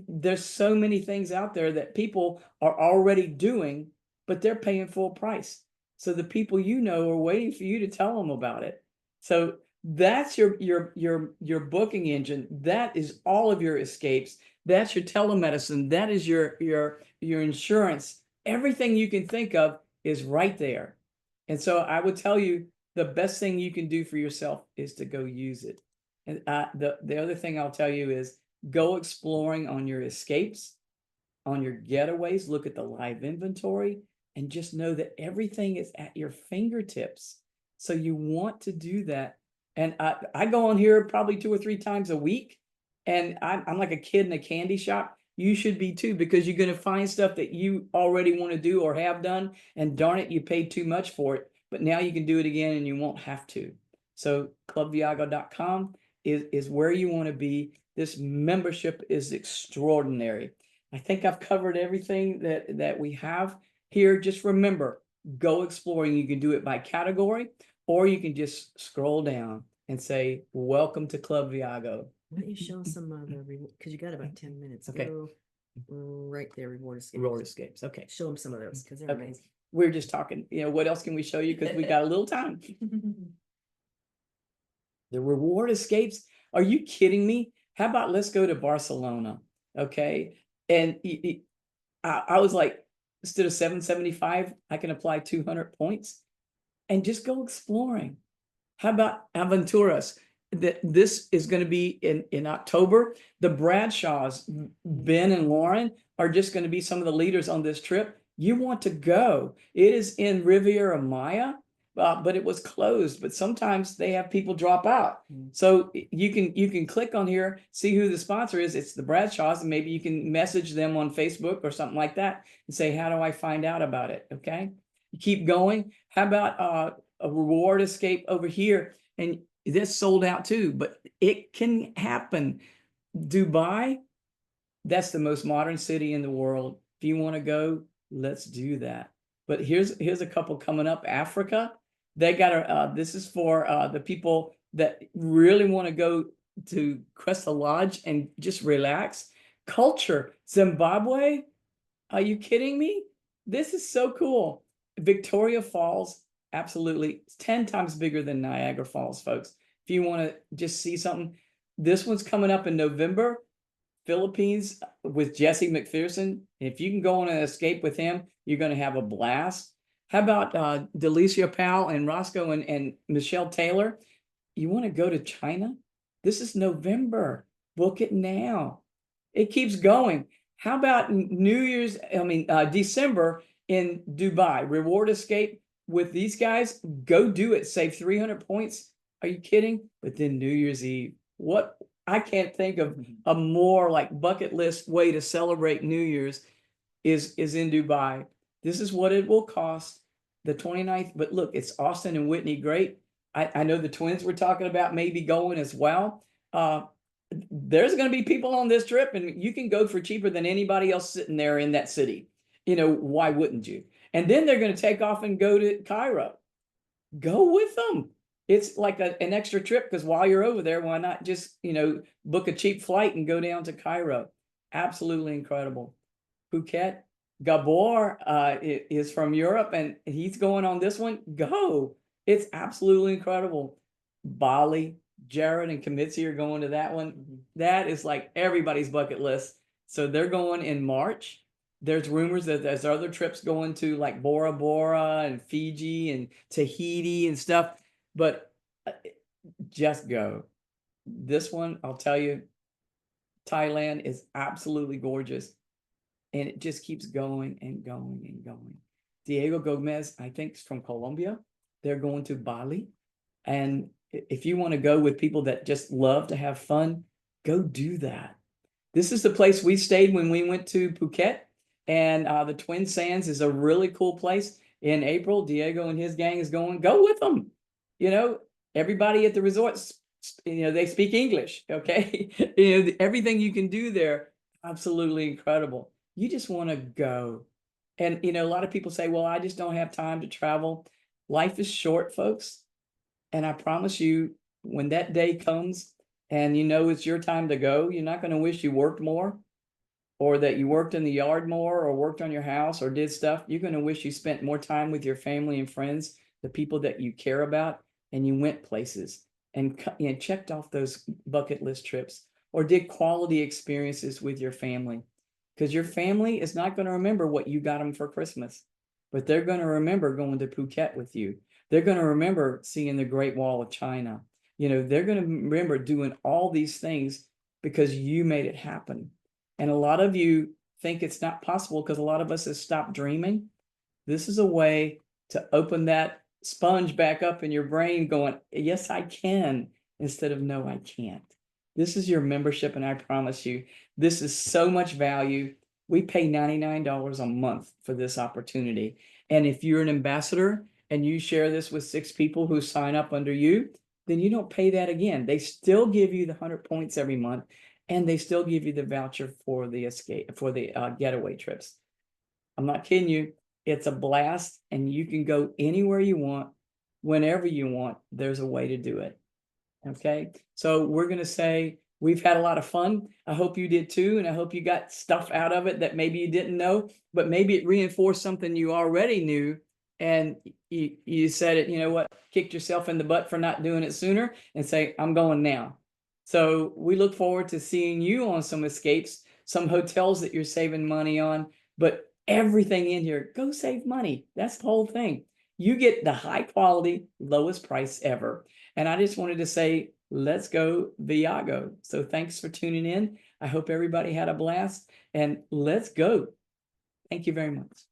There's so many things out there that people are already doing, but they're paying full price. So the people you know are waiting for you to tell them about it. So that's your booking engine. That is all of your escapes. That's your telemedicine. That is your insurance. Everything you can think of is right there. And so I would tell you the best thing you can do for yourself is to go use it. And the other thing I'll tell you is go exploring on your escapes, on your getaways. Look at the live inventory and just know that everything is at your fingertips. So you want to do that. And I go on here probably 2 or 3 times a week And I'm like a kid in a candy shop. You should be too, because you're going to find stuff that you already want to do or have done. And darn it, you paid too much for it. But now you can do it again and you won't have to. So clubviago.com is where you want to be. This membership is extraordinary. I think I've covered everything that we have here. Just remember, go exploring. You can do it by category, or you can just scroll down and say, welcome to Club Viago. Why don't you show some of the reward, because you got about 10 minutes. Okay. Go right there, reward escape. Roller escapes. Okay. Show them some of those because they're Okay. amazing. We're just talking, what else can we show you? Because we got a little time. The reward escapes. Are you kidding me? How about let's go to Barcelona? Okay. And I was like, instead of 775, I can apply 200 points and just go exploring. How about Aventuras? This is going to be in October. The Bradshaws, Ben and Lauren, are just going to be some of the leaders on this trip. You want to go. It is in Riviera Maya, but it was closed. But sometimes they have people drop out. So you can click on here, see who the sponsor is. It's the Bradshaws, and maybe you can message them on Facebook or something like that and say, how do I find out about it? Okay. You keep going. How about a reward escape over here? And this sold out too, but it can happen. Dubai, that's the most modern city in the world. If you want to go, let's do that. But here's a couple coming up. Africa, they got this is for the people that really want to go to Cresta Lodge and just relax. Culture, Zimbabwe, are you kidding me? This is so cool. Victoria Falls, absolutely. It's 10 times bigger than Niagara Falls, folks. If you want to just see something, this one's coming up in November. Philippines with Jesse McPherson. If you can go on an escape with him, you're going to have a blast. How about Delicia Powell and Roscoe and Michelle Taylor? You want to go to China? This is November. Book it now. It keeps going. How about December in Dubai? Reward escape with these guys. Go do it. Save 300 points. Are you kidding? But then New Year's Eve. What? I can't think of a more like bucket list way to celebrate New Year's is in Dubai. This is what it will cost, the 29th. But look, it's Austin and Whitney. Great. I know the twins we're talking about maybe going as well. There's going to be people on this trip, and you can go for cheaper than anybody else sitting there in that city. Why wouldn't you? And then they're going to take off and go to Cairo. Go with them. It's like an extra trip, because while you're over there, why not just, book a cheap flight and go down to Cairo? Absolutely incredible. Phuket, Gabor is from Europe, and he's going on this one. Go. It's absolutely incredible. Bali, Jared and Kamitsi are going to that one. That is like everybody's bucket list. So they're going in March. There's rumors that there's other trips going to like Bora Bora and Fiji and Tahiti and stuff. But just go. This one, I'll tell you, Thailand is absolutely gorgeous. And it just keeps going and going and going. Diego Gomez, I think, is from Colombia. They're going to Bali. And if you want to go with people that just love to have fun, go do that. This is the place we stayed when we went to Phuket. And the Twin Sands is a really cool place. In April, Diego and his gang is going. Go with them. Everybody at the resorts, they speak English, okay? Everything you can do there, absolutely incredible. You just want to go. And, a lot of people say, well, I just don't have time to travel. Life is short, folks. And I promise you, when that day comes and it's your time to go, you're not going to wish you worked more, or that you worked in the yard more, or worked on your house, or did stuff. You're going to wish you spent more time with your family and friends, the people that you care about, and you went places and checked off those bucket list trips, or did quality experiences with your family. Because your family is not going to remember what you got them for Christmas, but they're going to remember going to Phuket with you. They're going to remember seeing the Great Wall of China. They're going to remember doing all these things because you made it happen. And a lot of you think it's not possible because a lot of us have stopped dreaming. This is a way to open that sponge back up in your brain going, yes, I can, instead of no, I can't. This is your membership, and I promise you, this is so much value. We pay $99 a month for this opportunity. And if you're an ambassador and you share this with 6 people who sign up under you, then you don't pay that again. They still give you the 100 points every month, and they still give you the voucher for the getaway trips. I'm not kidding you. It's a blast, and you can go anywhere you want, whenever you want. There's a way to do it. Okay, so we're going to say we've had a lot of fun. I hope you did too, and I hope you got stuff out of it that maybe you didn't know, but maybe it reinforced something you already knew, and you said it, you know what, kicked yourself in the butt for not doing it sooner, and say, I'm going now. So we look forward to seeing you on some escapes, some hotels that you're saving money on, but everything in here, go save money. That's the whole thing. You get the high quality, lowest price ever. And I just wanted to say, let's go Viago. So thanks for tuning in. I hope everybody had a blast, and let's go. Thank you very much.